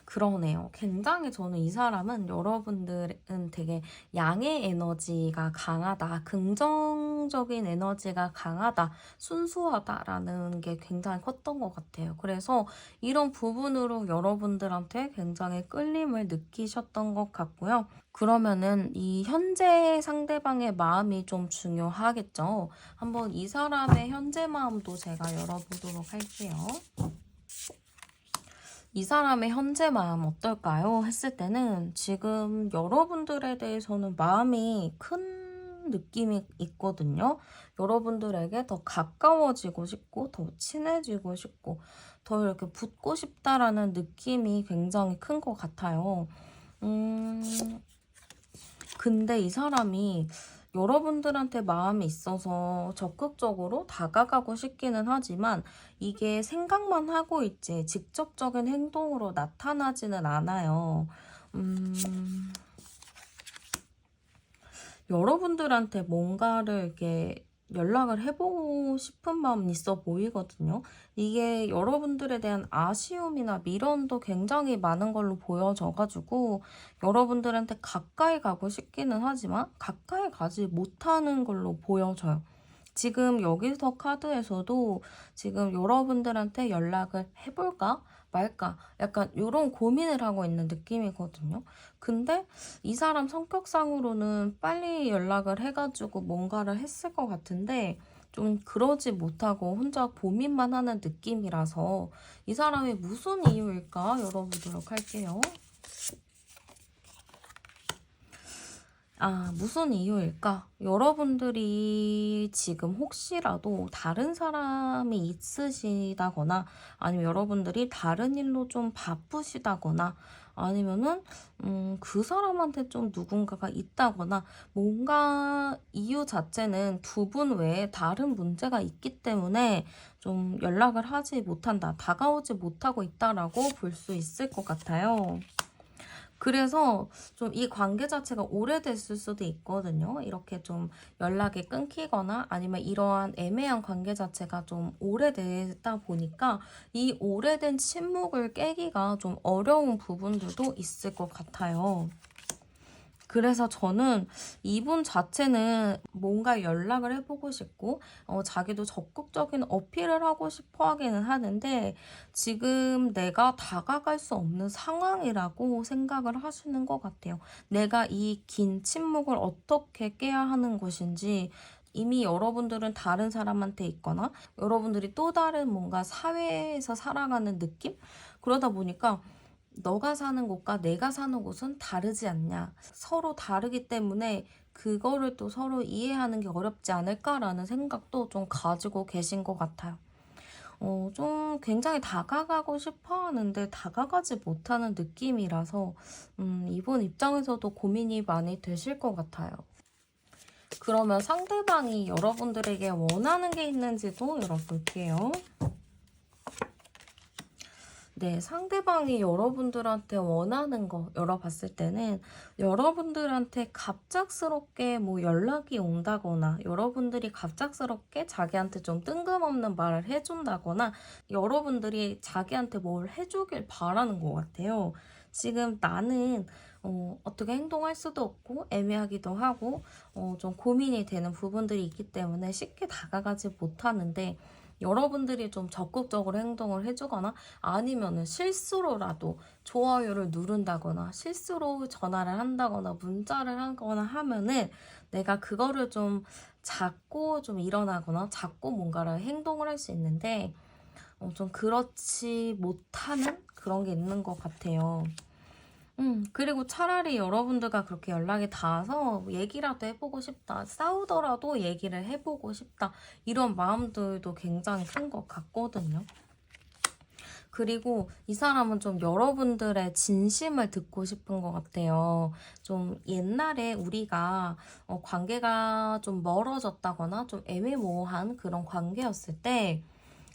그러네요. 굉장히 저는 이 사람은 여러분들은 되게 양의 에너지가 강하다, 긍정적인 에너지가 강하다, 순수하다라는 게 굉장히 컸던 것 같아요. 그래서 이런 부분으로 여러분들한테 굉장히 끌림을 느끼셨던 것 같고요. 그러면은 이 현재 상대방의 마음이 좀 중요하겠죠. 한번 이 사람의 현재 마음도 제가 열어보도록 할게요. 이 사람의 현재 마음 어떨까요? 했을 때는 지금 여러분들에 대해서는 마음이 큰 느낌이 있거든요. 여러분들에게 더 가까워지고 싶고 더 친해지고 싶고 더 이렇게 붙고 싶다라는 느낌이 굉장히 큰 것 같아요. 근데 이 사람이 여러분들한테 마음이 있어서 적극적으로 다가가고 싶기는 하지만 이게 생각만 하고 있지 직접적인 행동으로 나타나지는 않아요. 여러분들한테 뭔가를 이렇게 연락을 해보고 싶은 마음이 있어 보이거든요. 이게 여러분들에 대한 아쉬움이나 미련도 굉장히 많은 걸로 보여져가지고 여러분들한테 가까이 가고 싶기는 하지만 가까이 가지 못하는 걸로 보여져요. 지금 여기서 카드에서도 지금 여러분들한테 연락을 해볼까 말까 약간 이런 고민을 하고 있는 느낌이거든요. 근데 이 사람 성격상으로는 빨리 연락을 해가지고 뭔가를 했을 것 같은데 좀 그러지 못하고 혼자 고민만 하는 느낌이라서 이 사람이 무슨 이유일까 열어보도록 할게요. 무슨 이유일까? 여러분들이 지금 혹시라도 다른 사람이 있으시다거나 아니면 여러분들이 다른 일로 좀 바쁘시다거나 아니면은 그 사람한테 좀 누군가가 있다거나 뭔가 이유 자체는 두 분 외에 다른 문제가 있기 때문에 좀 연락을 하지 못한다, 다가오지 못하고 있다라고 볼 수 있을 것 같아요. 그래서 좀 이 관계 자체가 오래됐을 수도 있거든요. 이렇게 좀 연락이 끊기거나 아니면 이러한 애매한 관계 자체가 좀 오래되다 보니까 이 오래된 침묵을 깨기가 좀 어려운 부분들도 있을 것 같아요. 그래서 저는 이분 자체는 뭔가 연락을 해보고 싶고 자기도 적극적인 어필을 하고 싶어 하기는 하는데 지금 내가 다가갈 수 없는 상황이라고 생각을 하시는 것 같아요. 내가 이 긴 침묵을 어떻게 깨야 하는 것인지 이미 여러분들은 다른 사람한테 있거나 여러분들이 또 다른 뭔가 사회에서 살아가는 느낌? 그러다 보니까 너가 사는 곳과 내가 사는 곳은 다르지 않냐. 서로 다르기 때문에 그거를 또 서로 이해하는 게 어렵지 않을까라는 생각도 좀 가지고 계신 것 같아요. 좀 굉장히 다가가고 싶어 하는데 다가가지 못하는 느낌이라서 이분 입장에서도 고민이 많이 되실 것 같아요. 그러면 상대방이 여러분들에게 원하는 게 있는지도 열어볼게요. 네, 상대방이 여러분들한테 원하는 거 열어봤을 때는 여러분들한테 갑작스럽게 뭐 연락이 온다거나 여러분들이 갑작스럽게 자기한테 좀 뜬금없는 말을 해준다거나 여러분들이 자기한테 뭘 해주길 바라는 것 같아요. 지금 나는 어떻게 행동할 수도 없고 애매하기도 하고 좀 고민이 되는 부분들이 있기 때문에 쉽게 다가가지 못하는데 여러분들이 좀 적극적으로 행동을 해주거나 아니면은 실수로라도 좋아요를 누른다거나 실수로 전화를 한다거나 문자를 하거나 하면은 내가 그거를 좀 잡고 좀 일어나거나 잡고 뭔가를 행동을 할 수 있는데 좀 그렇지 못하는 그런 게 있는 것 같아요. 그리고 차라리 여러분들과 그렇게 연락이 닿아서 얘기라도 해보고 싶다. 싸우더라도 얘기를 해보고 싶다. 이런 마음들도 굉장히 큰 것 같거든요. 그리고 이 사람은 좀 여러분들의 진심을 듣고 싶은 것 같아요. 좀 옛날에 우리가 관계가 좀 멀어졌다거나 좀 애매모호한 그런 관계였을 때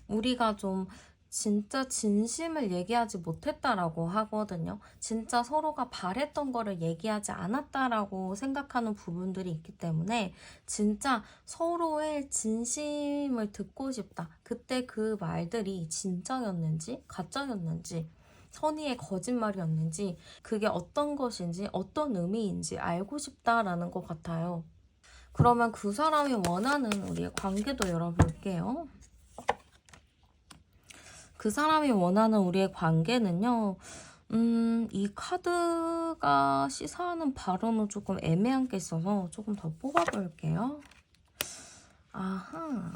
우리가 좀 진짜 진심을 얘기하지 못했다라고 하거든요. 진짜 서로가 바랬던 거를 얘기하지 않았다라고 생각하는 부분들이 있기 때문에 진짜 서로의 진심을 듣고 싶다. 그때 그 말들이 진짜였는지 가짜였는지 선의의 거짓말이었는지 그게 어떤 것인지 어떤 의미인지 알고 싶다라는 것 같아요. 그러면 그 사람이 원하는 우리의 관계도 열어볼게요. 그 사람이 원하는 우리의 관계는요, 이 카드가 시사하는 바로는 조금 애매한 게 있어서 조금 더 뽑아볼게요. 아하.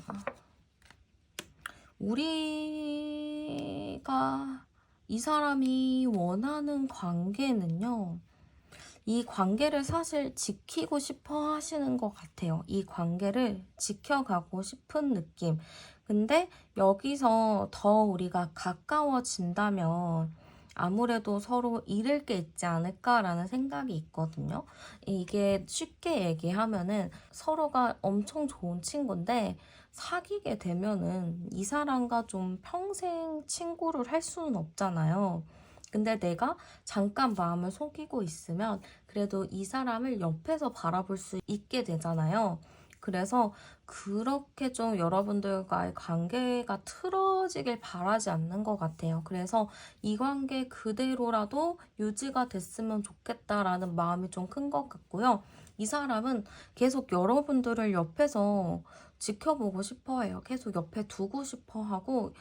우리가 이 사람이 원하는 관계는요, 이 관계를 사실 지키고 싶어 하시는 것 같아요. 이 관계를 지켜가고 싶은 느낌. 근데 여기서 더 우리가 가까워진다면 아무래도 서로 잃을 게 있지 않을까라는 생각이 있거든요. 이게 쉽게 얘기하면은 서로가 엄청 좋은 친구인데 사귀게 되면은 이 사람과 좀 평생 친구를 할 수는 없잖아요. 근데 내가 잠깐 마음을 속이고 있으면 그래도 이 사람을 옆에서 바라볼 수 있게 되잖아요. 그래서 그렇게 좀 여러분들과의 관계가 틀어지길 바라지 않는 것 같아요. 그래서 이 관계 그대로라도 유지가 됐으면 좋겠다라는 마음이 좀 큰 것 같고요. 이 사람은 계속 여러분들을 옆에서 지켜보고 싶어 해요. 계속 옆에 두고 싶어 하고,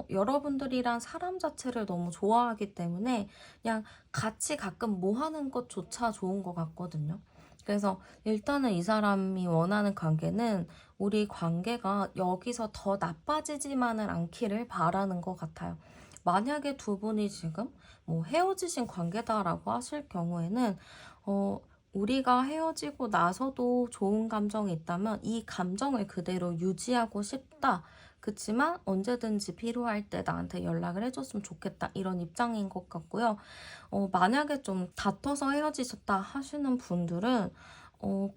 여러분들이란 사람 자체를 너무 좋아하기 때문에 그냥 같이 가끔 뭐 하는 것조차 좋은 것 같거든요. 그래서 일단은 이 사람이 원하는 관계는 우리 관계가 여기서 더 나빠지지만은 않기를 바라는 것 같아요. 만약에 두 분이 지금 뭐 헤어지신 관계다라고 하실 경우에는 우리가 헤어지고 나서도 좋은 감정이 있다면 이 감정을 그대로 유지하고 싶다. 그치만 언제든지 필요할 때 나한테 연락을 해줬으면 좋겠다. 이런 입장인 것 같고요. 만약에 좀 다퉈서 헤어지셨다 하시는 분들은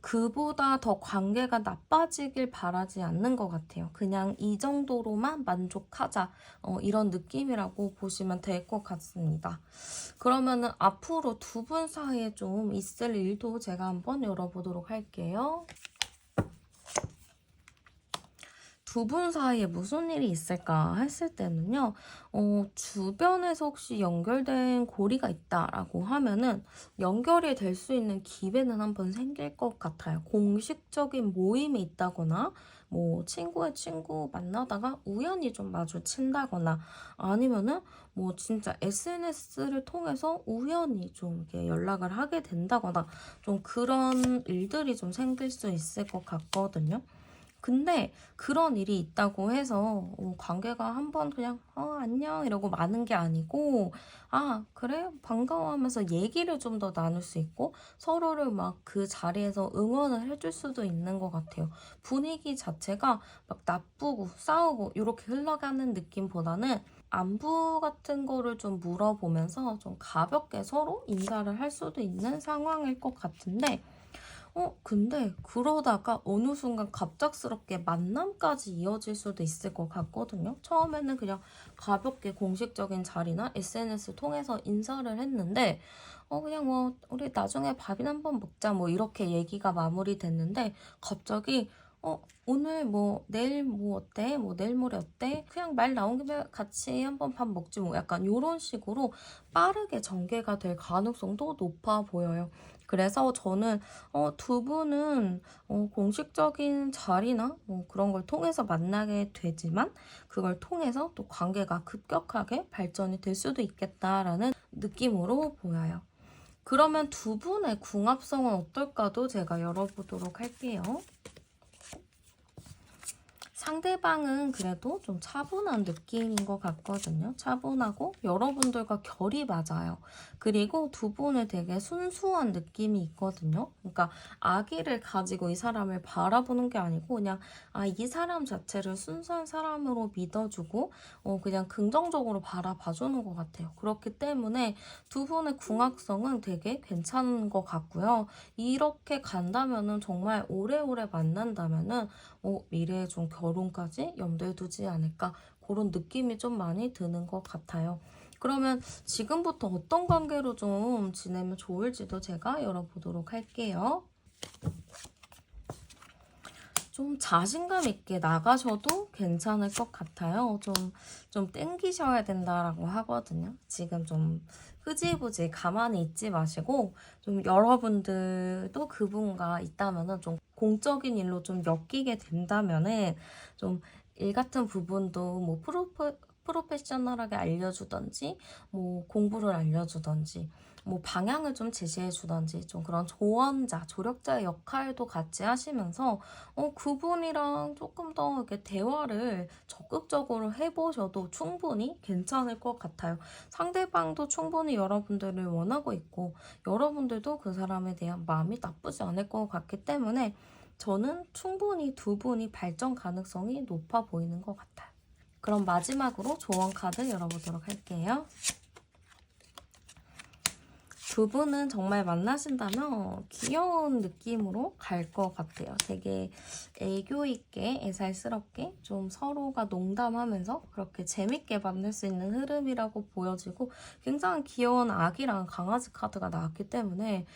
그보다 더 관계가 나빠지길 바라지 않는 것 같아요. 그냥 이 정도로만 만족하자. 이런 느낌이라고 보시면 될 것 같습니다. 그러면은 앞으로 두 분 사이에 좀 있을 일도 제가 한번 열어보도록 할게요. 두 분 사이에 무슨 일이 있을까 했을 때는요, 주변에서 혹시 연결된 고리가 있다라고 하면은 연결이 될 수 있는 기회는 한번 생길 것 같아요. 공식적인 모임이 있다거나, 뭐, 친구의 친구 만나다가 우연히 좀 마주친다거나, 아니면은 뭐, 진짜 SNS를 통해서 우연히 좀 이렇게 연락을 하게 된다거나, 좀 그런 일들이 좀 생길 수 있을 것 같거든요. 근데 그런 일이 있다고 해서 관계가 한번 그냥 안녕 이러고 마는 게 아니고 아 그래 반가워 하면서 얘기를 좀 더 나눌 수 있고 서로를 막 그 자리에서 응원을 해줄 수도 있는 것 같아요. 분위기 자체가 막 나쁘고 싸우고 이렇게 흘러가는 느낌보다는 안부 같은 거를 좀 물어보면서 좀 가볍게 서로 인사를 할 수도 있는 상황일 것 같은데 근데 그러다가 어느 순간 갑작스럽게 만남까지 이어질 수도 있을 것 같거든요. 처음에는 그냥 가볍게 공식적인 자리나 SNS 통해서 인사를 했는데, 그냥 뭐, 우리 나중에 밥이나 한번 먹자, 뭐, 이렇게 얘기가 마무리됐는데, 갑자기, 오늘 뭐, 내일 뭐 어때? 뭐, 내일 모레 어때? 그냥 말 나온 김에 같이 한번 밥 먹지 뭐, 약간 이런 식으로 빠르게 전개가 될 가능성도 높아 보여요. 그래서 저는 두 분은 공식적인 자리나 뭐 그런 걸 통해서 만나게 되지만 그걸 통해서 또 관계가 급격하게 발전이 될 수도 있겠다라는 느낌으로 보여요. 그러면 두 분의 궁합성은 어떨까도 제가 열어보도록 할게요. 상대방은 그래도 좀 차분한 느낌인 것 같거든요. 차분하고 여러분들과 결이 맞아요. 그리고 두 분을 되게 순수한 느낌이 있거든요. 그러니까 악의를 가지고 이 사람을 바라보는 게 아니고 그냥 이 사람 자체를 순수한 사람으로 믿어주고 그냥 긍정적으로 바라봐주는 것 같아요. 그렇기 때문에 두 분의 궁합성은 되게 괜찮은 것 같고요. 이렇게 간다면은 정말 오래오래 만난다면은 미래에 좀 결혼까지 염두에 두지 않을까 그런 느낌이 좀 많이 드는 것 같아요. 그러면 지금부터 어떤 관계로 좀 지내면 좋을지도 제가 열어보도록 할게요. 좀 자신감 있게 나가셔도 괜찮을 것 같아요. 좀 땡기셔야 된다라고 하거든요. 지금 좀 흐지부지 가만히 있지 마시고 좀 여러분들도 그분과 있다면은 좀 공적인 일로 좀 엮이게 된다면은 좀 일 같은 부분도 뭐 프로페셔널하게 알려주던지 뭐 공부를 알려주던지 뭐 방향을 좀 제시해 주던지 좀 그런 조언자, 조력자의 역할도 같이 하시면서 그분이랑 조금 더 이렇게 대화를 적극적으로 해보셔도 충분히 괜찮을 것 같아요. 상대방도 충분히 여러분들을 원하고 있고 여러분들도 그 사람에 대한 마음이 나쁘지 않을 것 같기 때문에 저는 충분히 두 분이 발전 가능성이 높아 보이는 것 같아요. 그럼 마지막으로 조언 카드 열어보도록 할게요. 두 분은 정말 만나신다면 귀여운 느낌으로 갈 것 같아요. 되게 애교 있게 애살스럽게 좀 서로가 농담하면서 그렇게 재밌게 만날 수 있는 흐름이라고 보여지고 굉장히 귀여운 아기랑 강아지 카드가 나왔기 때문에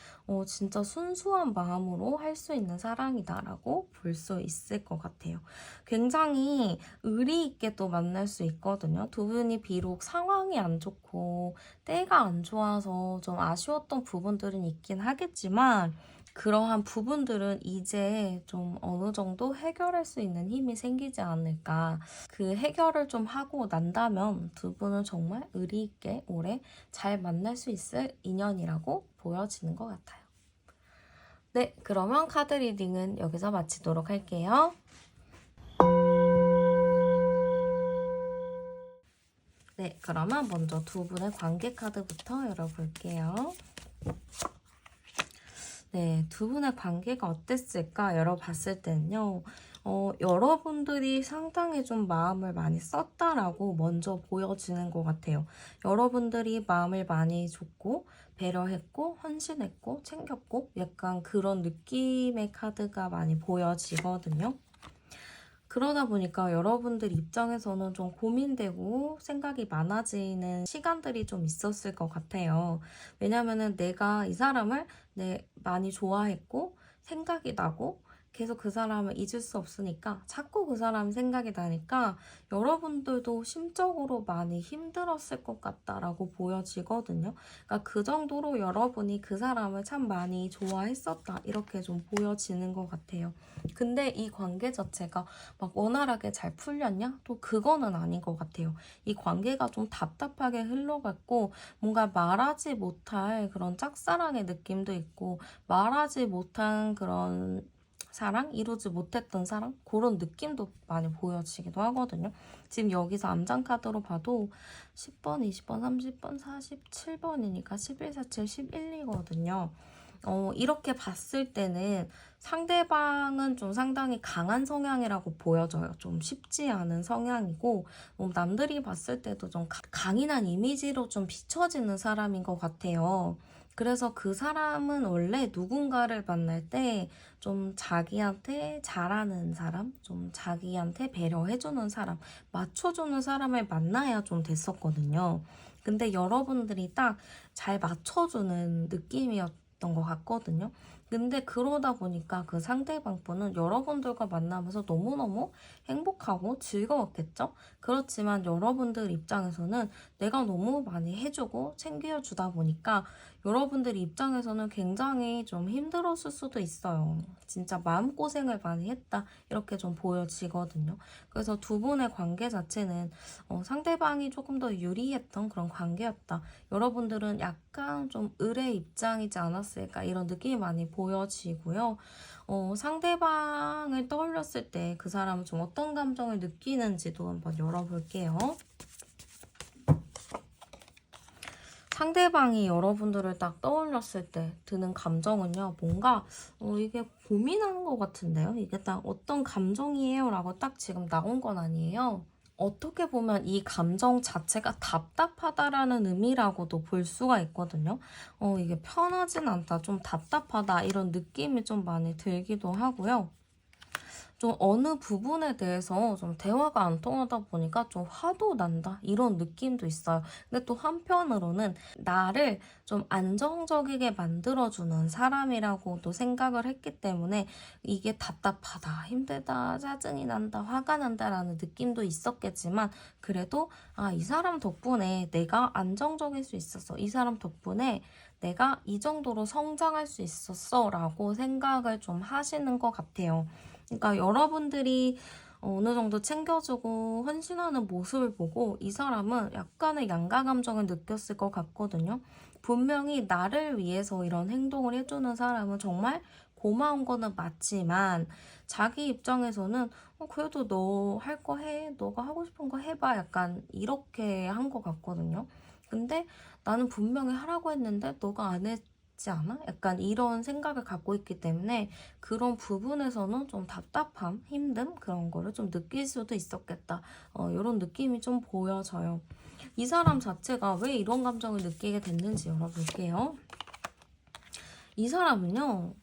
진짜 순수한 마음으로 할 수 있는 사랑이다라고 볼 수 있을 것 같아요. 굉장히 의리 있게 또 만날 수 있거든요. 두 분이 비록 상황이 안 좋고 때가 안 좋아서 좀 아쉬웠던 부분들은 있긴 하겠지만 그러한 부분들은 이제 좀 어느 정도 해결할 수 있는 힘이 생기지 않을까. 그 해결을 좀 하고 난다면 두 분은 정말 의리 있게 오래 잘 만날 수 있을 인연이라고 보여지는 것 같아요. 네, 그러면 카드 리딩은 여기서 마치도록 할게요. 네, 그러면 먼저 두 분의 관계 카드부터 열어볼게요. 네, 두 분의 관계가 어땠을까 열어봤을 때는요. 여러분들이 상당히 좀 마음을 많이 썼다라고 먼저 보여지는 것 같아요. 여러분들이 마음을 많이 줬고 배려했고 헌신했고 챙겼고 약간 그런 느낌의 카드가 많이 보여지거든요. 그러다 보니까 여러분들 입장에서는 좀 고민되고 생각이 많아지는 시간들이 좀 있었을 것 같아요. 왜냐면은 내가 이 사람을 많이 좋아했고 생각이 나고 계속 그 사람을 잊을 수 없으니까 자꾸 그 사람 생각이 나니까 여러분들도 심적으로 많이 힘들었을 것 같다라고 보여지거든요. 그러니까 그 정도로 여러분이 그 사람을 참 많이 좋아했었다 이렇게 좀 보여지는 것 같아요. 근데 이 관계 자체가 막 원활하게 잘 풀렸냐? 또 그거는 아닌 것 같아요. 이 관계가 좀 답답하게 흘러갔고 뭔가 말하지 못할 그런 짝사랑의 느낌도 있고 말하지 못한 그런 사랑? 이루지 못했던 사랑? 그런 느낌도 많이 보여지기도 하거든요. 지금 여기서 암장카드로 봐도 10번, 20번, 30번, 47번이니까 11, 47, 11이거든요. 이렇게 봤을 때는 상대방은 좀 상당히 강한 성향이라고 보여져요. 좀 쉽지 않은 성향이고, 남들이 봤을 때도 좀 강인한 이미지로 좀 비춰지는 사람인 것 같아요. 그래서 그 사람은 원래 누군가를 만날 때 좀 자기한테 잘하는 사람, 좀 자기한테 배려해주는 사람, 맞춰주는 사람을 만나야 좀 됐었거든요. 근데 여러분들이 딱 잘 맞춰주는 느낌이었던 것 같거든요. 근데 그러다 보니까 그 상대방 분은 여러분들과 만나면서 너무너무 행복하고 즐거웠겠죠? 그렇지만 여러분들 입장에서는 내가 너무 많이 해주고 챙겨주다 보니까 여러분들 입장에서는 굉장히 좀 힘들었을 수도 있어요. 진짜 마음고생을 많이 했다. 이렇게 좀 보여지거든요. 그래서 두 분의 관계 자체는 상대방이 조금 더 유리했던 그런 관계였다. 여러분들은 약간 좀 을의 입장이지 않았을까 이런 느낌이 많이 보여지고요. 상대방을 떠올렸을 때 그 사람은 좀 어떤 감정을 느끼는지도 한번 열어볼게요. 상대방이 여러분들을 딱 떠올렸을 때 드는 감정은요, 뭔가, 이게 고민하는 것 같은데요? 이게 딱 어떤 감정이에요? 라고 딱 지금 나온 건 아니에요. 어떻게 보면 이 감정 자체가 답답하다라는 의미라고도 볼 수가 있거든요. 이게 편하진 않다, 좀 답답하다, 이런 느낌이 좀 많이 들기도 하고요. 좀 어느 부분에 대해서 좀 대화가 안 통하다 보니까 좀 화도 난다 이런 느낌도 있어요. 근데 또 한편으로는 나를 좀 안정적이게 만들어주는 사람이라고도 생각을 했기 때문에 이게 답답하다, 힘들다, 짜증이 난다, 화가 난다라는 느낌도 있었겠지만 그래도 이 사람 덕분에 내가 안정적일 수 있었어. 이 사람 덕분에 내가 이 정도로 성장할 수 있었어 라고 생각을 좀 하시는 것 같아요. 그러니까 여러분들이 어느 정도 챙겨주고 헌신하는 모습을 보고 이 사람은 약간의 양가 감정을 느꼈을 것 같거든요. 분명히 나를 위해서 이런 행동을 해주는 사람은 정말 고마운 거는 맞지만 자기 입장에서는 그래도 너 할 거 해. 너가 하고 싶은 거 해봐. 약간 이렇게 한 것 같거든요. 근데 나는 분명히 하라고 했는데 너가 안 했지 않아? 약간 이런 생각을 갖고 있기 때문에 그런 부분에서는 좀 답답함, 힘듦 그런 거를 좀 느낄 수도 있었겠다. 이런 느낌이 좀 보여져요. 이 사람 자체가 왜 이런 감정을 느끼게 됐는지 열어볼게요. 이 사람은요,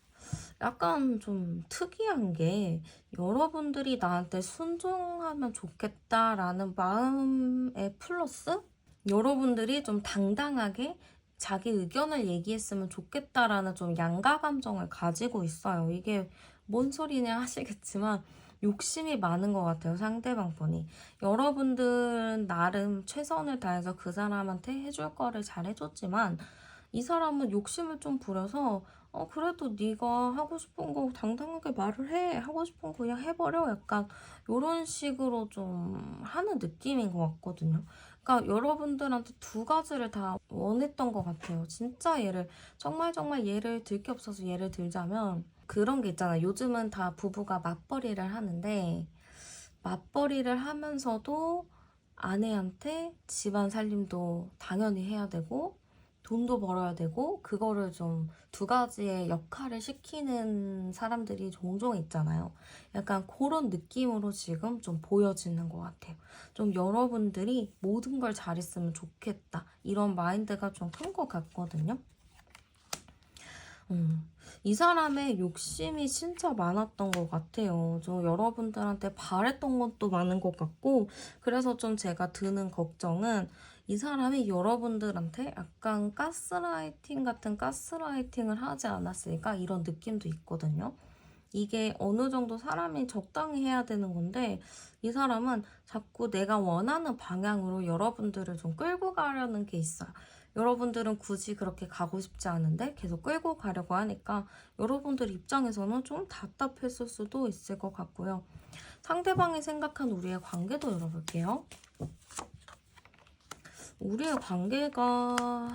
약간 좀 특이한 게 여러분들이 나한테 순종하면 좋겠다라는 마음에 플러스 여러분들이 좀 당당하게 자기 의견을 얘기했으면 좋겠다라는 좀 양가 감정을 가지고 있어요. 이게 뭔 소리냐 하시겠지만 욕심이 많은 것 같아요, 상대방 분이. 여러분들은 나름 최선을 다해서 그 사람한테 해줄 거를 잘 해줬지만 이 사람은 욕심을 좀 부려서 그래도 네가 하고 싶은 거 당당하게 말을 해. 하고 싶은 거 그냥 해버려. 약간 이런 식으로 좀 하는 느낌인 것 같거든요. 그러니까 여러분들한테 두 가지를 다 원했던 것 같아요. 진짜 정말 예를 들 게 없어서 예를 들자면 그런 게 있잖아요. 요즘은 다 부부가 맞벌이를 하는데 맞벌이를 하면서도 아내한테 집안 살림도 당연히 해야 되고 돈도 벌어야 되고 그거를 좀 두 가지의 역할을 시키는 사람들이 종종 있잖아요. 약간 그런 느낌으로 지금 좀 보여지는 것 같아요. 좀 여러분들이 모든 걸 잘했으면 좋겠다. 이런 마인드가 좀 큰 것 같거든요. 이 사람의 욕심이 진짜 많았던 것 같아요. 저 여러분들한테 바랬던 것도 많은 것 같고, 그래서 좀 제가 드는 걱정은 이 사람이 여러분들한테 약간 가스라이팅 같은 가스라이팅을 하지 않았을까? 이런 느낌도 있거든요. 이게 어느 정도 사람이 적당히 해야 되는 건데, 이 사람은 자꾸 내가 원하는 방향으로 여러분들을 좀 끌고 가려는 게 있어요. 여러분들은 굳이 그렇게 가고 싶지 않은데 계속 끌고 가려고 하니까 여러분들 입장에서는 좀 답답했을 수도 있을 것 같고요. 상대방이 생각한 우리의 관계도 열어볼게요. 우리의 관계가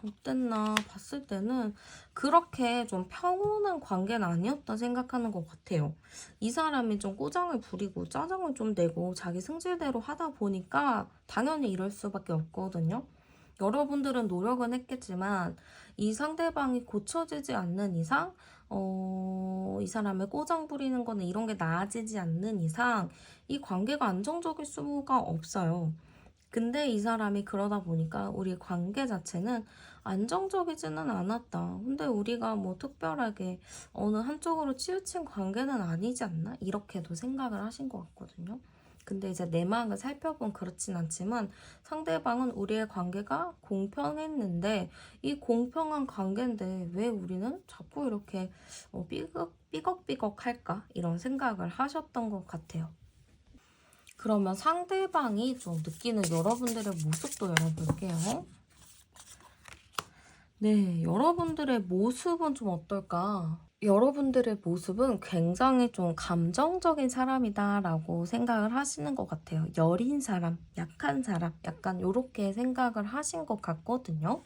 어땠나 봤을 때는 그렇게 좀 평온한 관계는 아니었다 생각하는 것 같아요. 이 사람이 좀 꼬장을 부리고 짜증을 좀 내고 자기 승질대로 하다 보니까 당연히 이럴 수밖에 없거든요. 여러분들은 노력은 했겠지만 이 상대방이 고쳐지지 않는 이상 이 사람의 꼬장 부리는 거는 이런 게 나아지지 않는 이상 이 관계가 안정적일 수가 없어요. 근데 이 사람이 그러다 보니까 우리 관계 자체는 안정적이지는 않았다. 근데 우리가 뭐 특별하게 어느 한쪽으로 치우친 관계는 아니지 않나? 이렇게도 생각을 하신 것 같거든요. 근데 이제 내 마음을 살펴본 그렇진 않지만 상대방은 우리의 관계가 공평했는데 이 공평한 관계인데 왜 우리는 자꾸 이렇게 삐걱삐걱 할까? 이런 생각을 하셨던 것 같아요. 그러면 상대방이 좀 느끼는 여러분들의 모습도 열어볼게요. 네, 여러분들의 모습은 좀 어떨까? 여러분들의 모습은 굉장히 좀 감정적인 사람이다라고 생각을 하시는 것 같아요. 여린 사람, 약한 사람, 약간 이렇게 생각을 하신 것 같거든요.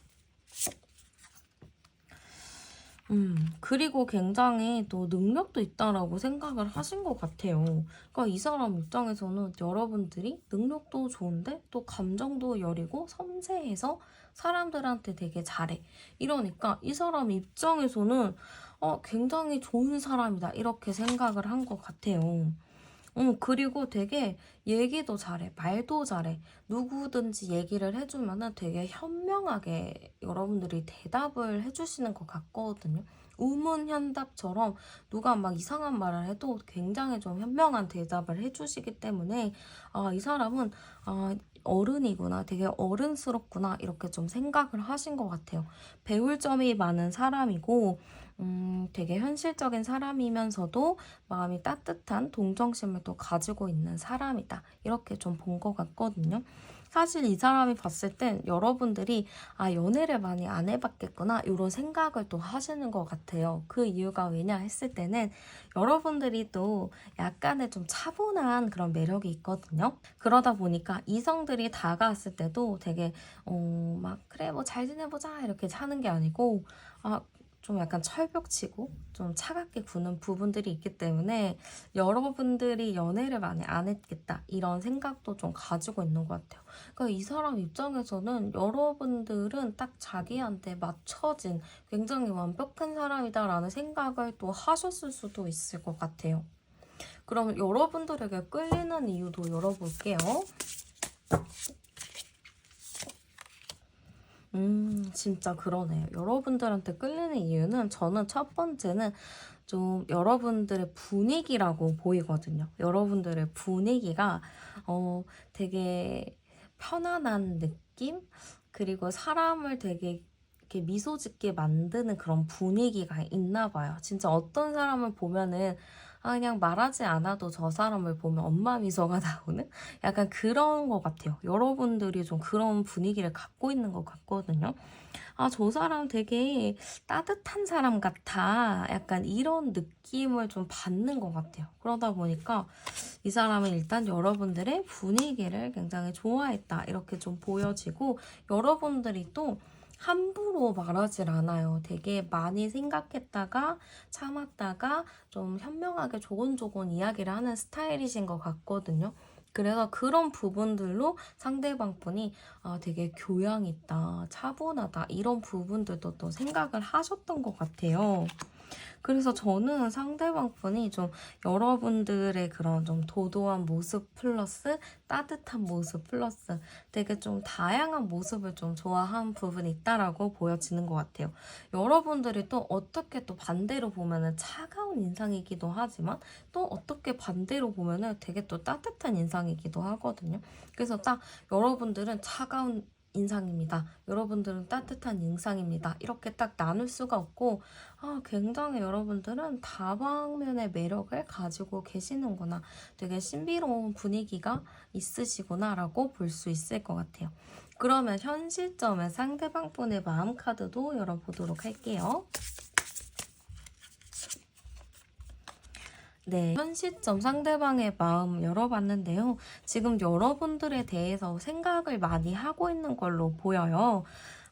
그리고 굉장히 또 능력도 있다라고 생각을 하신 것 같아요. 그러니까 이 사람 입장에서는 여러분들이 능력도 좋은데 또 감정도 여리고 섬세해서 사람들한테 되게 잘해. 이러니까 이 사람 입장에서는 굉장히 좋은 사람이다. 이렇게 생각을 한 것 같아요. 그리고 되게 얘기도 잘해. 말도 잘해. 누구든지 얘기를 해주면은 되게 현명하게 여러분들이 대답을 해주시는 것 같거든요. 우문현답처럼 누가 막 이상한 말을 해도 굉장히 좀 현명한 대답을 해주시기 때문에 이 사람은 어른이구나. 되게 어른스럽구나. 이렇게 좀 생각을 하신 것 같아요. 배울 점이 많은 사람이고 되게 현실적인 사람이면서도 마음이 따뜻한 동정심을 또 가지고 있는 사람이다. 이렇게 좀 본 것 같거든요. 사실 이 사람이 봤을 땐 여러분들이 연애를 많이 안 해봤겠구나 이런 생각을 또 하시는 것 같아요. 그 이유가 왜냐 했을 때는 여러분들이 또 약간의 좀 차분한 그런 매력이 있거든요. 그러다 보니까 이성들이 다가왔을 때도 되게 막 그래 뭐 잘 지내보자 이렇게 하는 게 아니고 좀 약간 철벽치고 좀 차갑게 구는 부분들이 있기 때문에 여러분들이 연애를 많이 안 했겠다 이런 생각도 좀 가지고 있는 것 같아요. 그러니까 이 사람 입장에서는 여러분들은 딱 자기한테 맞춰진 굉장히 완벽한 사람이다라는 생각을 또 하셨을 수도 있을 것 같아요. 그럼 여러분들에게 끌리는 이유도 열어볼게요. 진짜 그러네요. 여러분들한테 끌리는 이유는 저는 첫 번째는 좀 여러분들의 분위기라고 보이거든요. 여러분들의 분위기가 되게 편안한 느낌? 그리고 사람을 되게 이렇게 미소 짓게 만드는 그런 분위기가 있나 봐요. 진짜 어떤 사람을 보면은 그냥 말하지 않아도 저 사람을 보면 엄마 미소가 나오는 약간 그런 것 같아요. 여러분들이 좀 그런 분위기를 갖고 있는 것 같거든요. 저 사람 되게 따뜻한 사람 같아. 약간 이런 느낌을 좀 받는 것 같아요. 그러다 보니까 이 사람은 일단 여러분들의 분위기를 굉장히 좋아했다. 이렇게 좀 보여지고 여러분들이 또 함부로 말하질 않아요. 되게 많이 생각했다가 참았다가 좀 현명하게 조곤조곤 이야기를 하는 스타일이신 것 같거든요. 그래서 그런 부분들로 상대방 분이 되게 교양 있다, 차분하다 이런 부분들도 또 생각을 하셨던 것 같아요. 그래서 저는 상대방 분이 좀 여러분들의 그런 좀 도도한 모습 플러스 따뜻한 모습 플러스 되게 좀 다양한 모습을 좀 좋아한 부분이 있다라고 보여지는 것 같아요. 여러분들이 또 어떻게 또 반대로 보면은 차가운 인상이기도 하지만 또 어떻게 반대로 보면은 되게 또 따뜻한 인상이기도 하거든요. 그래서 딱 여러분들은 차가운 인상입니다. 여러분들은 따뜻한 인상입니다. 이렇게 딱 나눌 수가 없고 굉장히 여러분들은 다방면의 매력을 가지고 계시는구나. 되게 신비로운 분위기가 있으시구나라고 볼 수 있을 것 같아요. 그러면 현 시점의 상대방 분의 마음 카드도 열어보도록 할게요. 네, 현 시점 상대방의 마음 열어봤는데요. 지금 여러분들에 대해서 생각을 많이 하고 있는 걸로 보여요.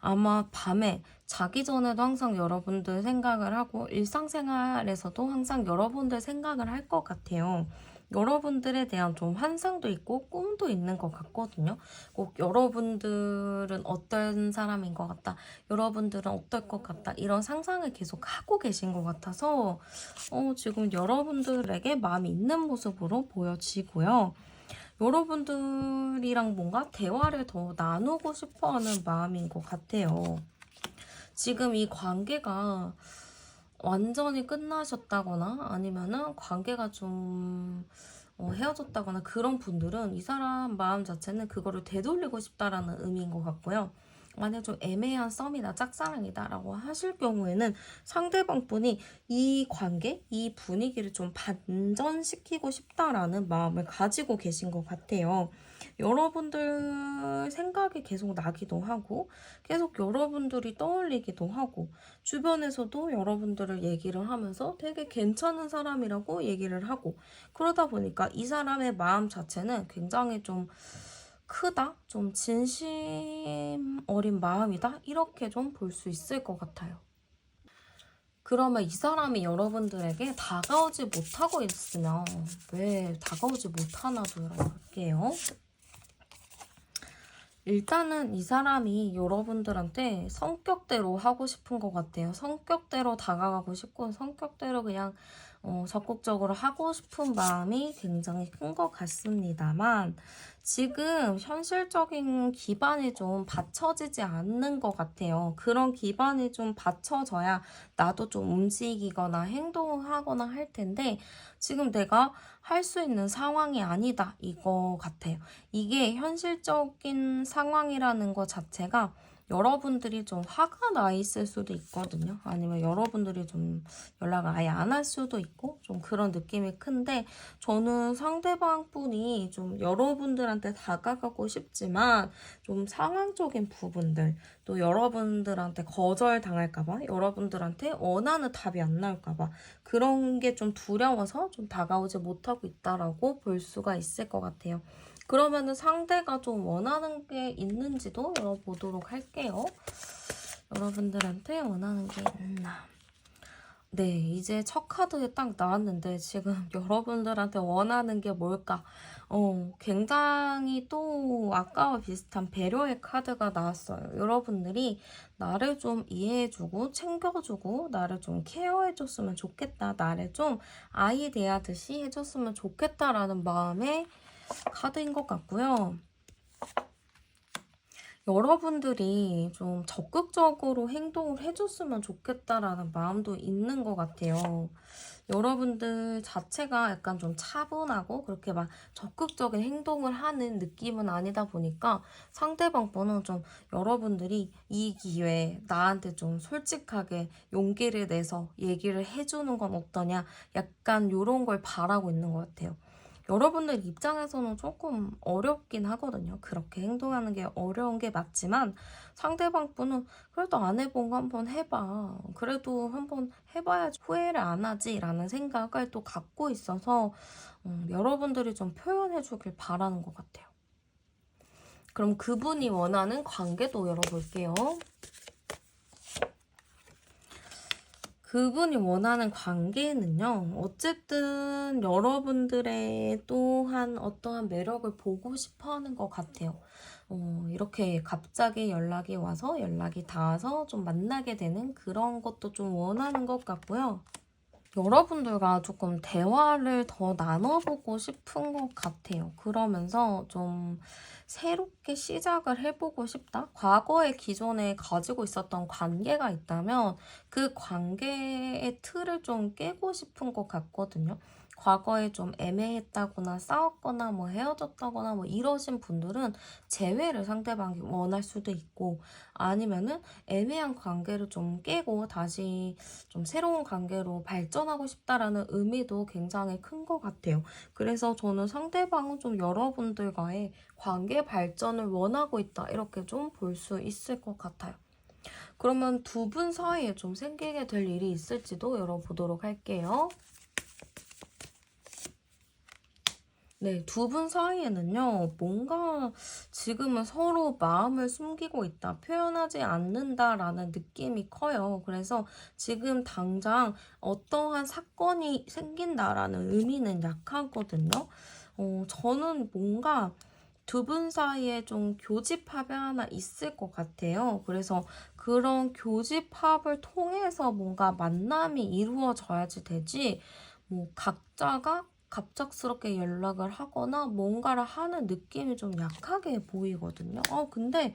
아마 밤에 자기 전에도 항상 여러분들 생각을 하고 일상생활에서도 항상 여러분들 생각을 할 것 같아요. 여러분들에 대한 좀 환상도 있고 꿈도 있는 것 같거든요. 꼭 여러분들은 어떤 사람인 것 같다. 여러분들은 어떨 것 같다. 이런 상상을 계속 하고 계신 것 같아서 지금 여러분들에게 마음이 있는 모습으로 보여지고요. 여러분들이랑 뭔가 대화를 더 나누고 싶어 하는 마음인 것 같아요. 지금 이 관계가 완전히 끝나셨다거나 아니면은 관계가 좀 헤어졌다거나 그런 분들은 이 사람 마음 자체는 그거를 되돌리고 싶다라는 의미인 것 같고요. 만약 좀 애매한 썸이다, 짝사랑이다 라고 하실 경우에는 상대방 분이 이 관계, 이 분위기를 좀 반전시키고 싶다라는 마음을 가지고 계신 것 같아요. 여러분들 생각이 계속 나기도 하고, 계속 여러분들이 떠올리기도 하고, 주변에서도 여러분들을 얘기를 하면서 되게 괜찮은 사람이라고 얘기를 하고, 그러다 보니까 이 사람의 마음 자체는 굉장히 좀 크다? 좀 진심 어린 마음이다? 이렇게 좀 볼 수 있을 것 같아요. 그러면 이 사람이 여러분들에게 다가오지 못하고 있으면 왜 다가오지 못하나 볼게요. 일단은 이 사람이 여러분들한테 성격대로 하고 싶은 것 같아요. 성격대로 다가가고 싶고 성격대로 그냥 적극적으로 하고 싶은 마음이 굉장히 큰 것 같습니다만 지금 현실적인 기반이 좀 받쳐지지 않는 것 같아요. 그런 기반이 좀 받쳐져야 나도 좀 움직이거나 행동하거나 할 텐데 지금 내가 할 수 있는 상황이 아니다 이거 같아요. 이게 현실적인 상황이라는 것 자체가 여러분들이 좀 화가 나 있을 수도 있거든요. 아니면 여러분들이 좀 연락을 아예 안 할 수도 있고 좀 그런 느낌이 큰데 저는 상대방 분이 좀 여러분들한테 다가가고 싶지만 좀 상황적인 부분들 또 여러분들한테 거절당할까봐 여러분들한테 원하는 답이 안 나올까봐 그런 게 좀 두려워서 좀 다가오지 못하고 있다라고 볼 수가 있을 것 같아요. 그러면은 상대가 좀 원하는 게 있는지도 열어보도록 할게요. 여러분들한테 원하는 게 있나? 네, 이제 첫 카드에 딱 나왔는데 지금 여러분들한테 원하는 게 뭘까? 굉장히 또 아까와 비슷한 배려의 카드가 나왔어요. 여러분들이 나를 좀 이해해주고 챙겨주고 나를 좀 케어해줬으면 좋겠다. 나를 좀 아이 대하듯이 해줬으면 좋겠다라는 마음에 카드인 것 같고요. 여러분들이 좀 적극적으로 행동을 해줬으면 좋겠다라는 마음도 있는 것 같아요. 여러분들 자체가 약간 좀 차분하고 그렇게 막 적극적인 행동을 하는 느낌은 아니다 보니까 상대방 분은 좀 여러분들이 이 기회에 나한테 좀 솔직하게 용기를 내서 얘기를 해주는 건 어떠냐 약간 이런 걸 바라고 있는 것 같아요. 여러분들 입장에서는 조금 어렵긴 하거든요. 그렇게 행동하는 게 어려운 게 맞지만 상대방 분은 그래도 안 해본 거 한번 해봐. 그래도 한번 해봐야지 후회를 안 하지 라는 생각을 또 갖고 있어서 여러분들이 좀 표현해 주길 바라는 것 같아요. 그럼 그분이 원하는 관계도 열어볼게요. 그분이 원하는 관계는요, 어쨌든 여러분들의 또한 어떠한 매력을 보고 싶어 하는 것 같아요. 이렇게 갑자기 연락이 와서 연락이 닿아서 좀 만나게 되는 그런 것도 좀 원하는 것 같고요. 여러분들과 조금 대화를 더 나눠보고 싶은 것 같아요. 그러면서 좀 새롭게 시작을 해보고 싶다? 과거에 기존에 가지고 있었던 관계가 있다면 그 관계의 틀을 좀 깨고 싶은 것 같거든요. 과거에 좀 애매했다거나 싸웠거나 뭐 헤어졌다거나 뭐 이러신 분들은 재회를 상대방이 원할 수도 있고 아니면은 애매한 관계를 좀 깨고 다시 좀 새로운 관계로 발전하고 싶다라는 의미도 굉장히 큰 것 같아요. 그래서 저는 상대방은 좀 여러분들과의 관계 발전을 원하고 있다. 이렇게 좀 볼 수 있을 것 같아요. 그러면 두 분 사이에 좀 생기게 될 일이 있을지도 열어보도록 할게요. 네, 두 분 사이에는요, 뭔가 지금은 서로 마음을 숨기고 있다, 표현하지 않는다라는 느낌이 커요. 그래서 지금 당장 어떠한 사건이 생긴다라는 의미는 약하거든요. 저는 뭔가 두 분 사이에 좀 교집합이 하나 있을 것 같아요. 그래서 그런 교집합을 통해서 뭔가 만남이 이루어져야지 되지, 뭐 각자가 갑작스럽게 연락을 하거나 뭔가를 하는 느낌이 좀 약하게 보이거든요. 근데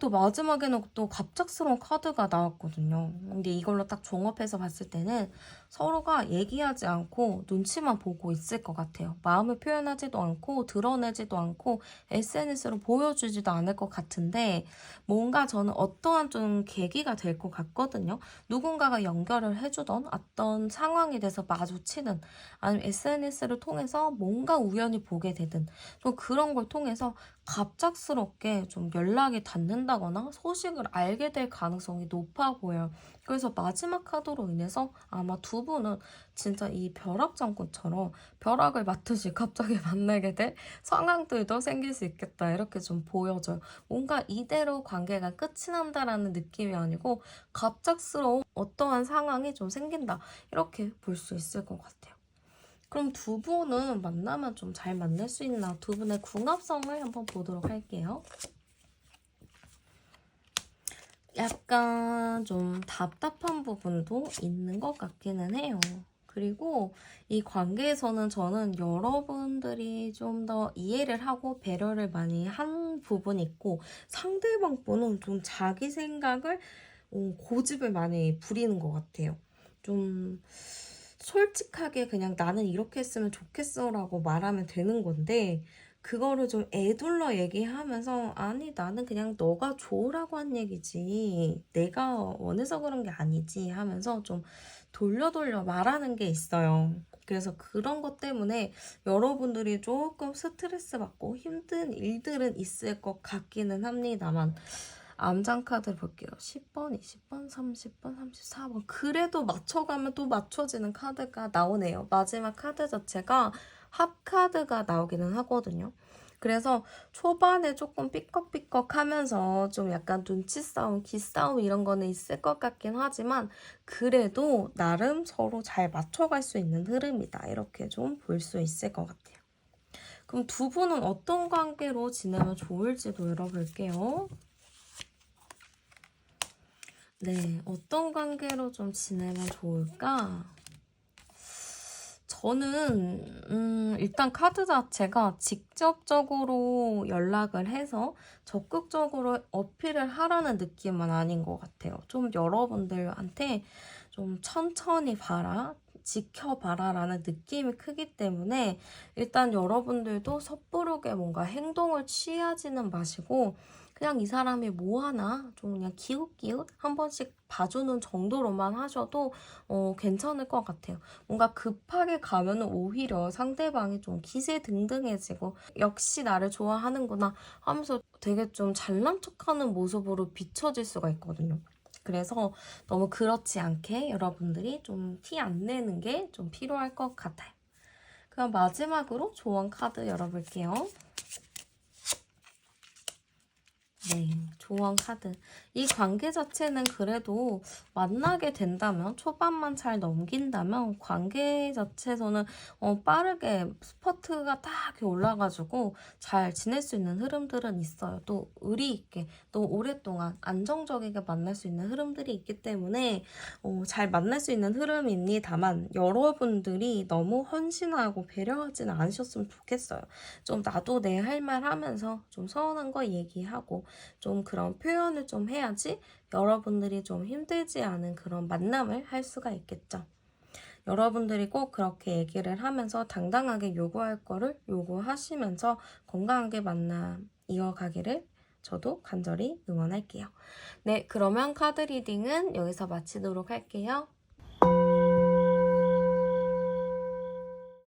또 마지막에는 또 갑작스러운 카드가 나왔거든요. 근데 이걸로 딱 종합해서 봤을 때는 서로가 얘기하지 않고 눈치만 보고 있을 것 같아요. 마음을 표현하지도 않고 드러내지도 않고 SNS로 보여주지도 않을 것 같은데 뭔가 저는 어떠한 좀 계기가 될 것 같거든요. 누군가가 연결을 해주던 어떤 상황에 대해서 마주치든 아니면 SNS를 통해서 뭔가 우연히 보게 되든 좀 그런 걸 통해서 갑작스럽게 좀 연락이 닿는다거나 소식을 알게 될 가능성이 높아 보여요. 그래서 마지막 카드로 인해서 아마 두 분은 진짜 이 벼락장군처럼 벼락을 맞듯이 갑자기 만나게 될 상황들도 생길 수 있겠다. 이렇게 좀 보여져요. 뭔가 이대로 관계가 끝이 난다라는 느낌이 아니고 갑작스러운 어떠한 상황이 좀 생긴다. 이렇게 볼 수 있을 것 같아요. 그럼 두 분은 만나면 좀 잘 만날 수 있나? 두 분의 궁합성을 한번 보도록 할게요. 약간 좀 답답한 부분도 있는 것 같기는 해요. 그리고 이 관계에서는 저는 여러분들이 좀 더 이해를 하고 배려를 많이 한 부분이 있고 상대방 분은 좀 자기 생각을 고집을 많이 부리는 것 같아요. 좀 솔직하게 그냥 나는 이렇게 했으면 좋겠어라고 말하면 되는 건데 그거를 좀 애둘러 얘기하면서 아니 나는 그냥 너가 좋으라고 한 얘기지 내가 원해서 그런 게 아니지 하면서 좀 돌려 말하는 게 있어요. 그래서 그런 것 때문에 여러분들이 조금 스트레스 받고 힘든 일들은 있을 것 같기는 합니다만 암장 카드 볼게요. 10번, 20번, 30번, 34번. 그래도 맞춰가면 또 맞춰지는 카드가 나오네요. 마지막 카드 자체가 합 카드가 나오기는 하거든요. 그래서 초반에 조금 삐걱삐걱 하면서 좀 약간 눈치 싸움, 기싸움 이런 거는 있을 것 같긴 하지만 그래도 나름 서로 잘 맞춰갈 수 있는 흐름이다. 이렇게 좀 볼 수 있을 것 같아요. 그럼 두 분은 어떤 관계로 지내면 좋을지도 열어볼게요. 네, 어떤 관계로 좀 지내면 좋을까? 저는 일단 카드 자체가 직접적으로 연락을 해서 적극적으로 어필을 하라는 느낌은 아닌 것 같아요. 좀 여러분들한테 좀 천천히 봐라, 지켜봐라 라는 느낌이 크기 때문에 일단 여러분들도 섣부르게 뭔가 행동을 취하지는 마시고 그냥 이 사람이 뭐 하나 좀 그냥 기웃기웃 한 번씩 봐주는 정도로만 하셔도 괜찮을 것 같아요. 뭔가 급하게 가면 오히려 상대방이 좀 기세등등해지고 역시 나를 좋아하는구나 하면서 되게 좀 잘난 척하는 모습으로 비춰질 수가 있거든요. 그래서 너무 그렇지 않게 여러분들이 좀 티 안 내는 게 좀 필요할 것 같아요. 그럼 마지막으로 조언 카드 열어볼게요. 네, 조언 카드. 이 관계 자체는 그래도 만나게 된다면, 초반만 잘 넘긴다면, 관계 자체에서는 빠르게 스퍼트가 딱 이렇게 올라가지고 잘 지낼 수 있는 흐름들은 있어요. 또 의리 있게, 또 오랫동안 안정적이게 만날 수 있는 흐름들이 있기 때문에 잘 만날 수 있는 흐름입니다만, 여러분들이 너무 헌신하고 배려하지는 않으셨으면 좋겠어요. 좀 나도 내 할 말 하면서 좀 서운한 거 얘기하고, 좀 그런 표현을 좀 해야지 여러분들이 좀 힘들지 않은 그런 만남을 할 수가 있겠죠. 여러분들이 꼭 그렇게 얘기를 하면서 당당하게 요구할 거를 요구하시면서 건강하게 만남 이어가기를 저도 간절히 응원할게요. 네, 그러면 카드 리딩은 여기서 마치도록 할게요.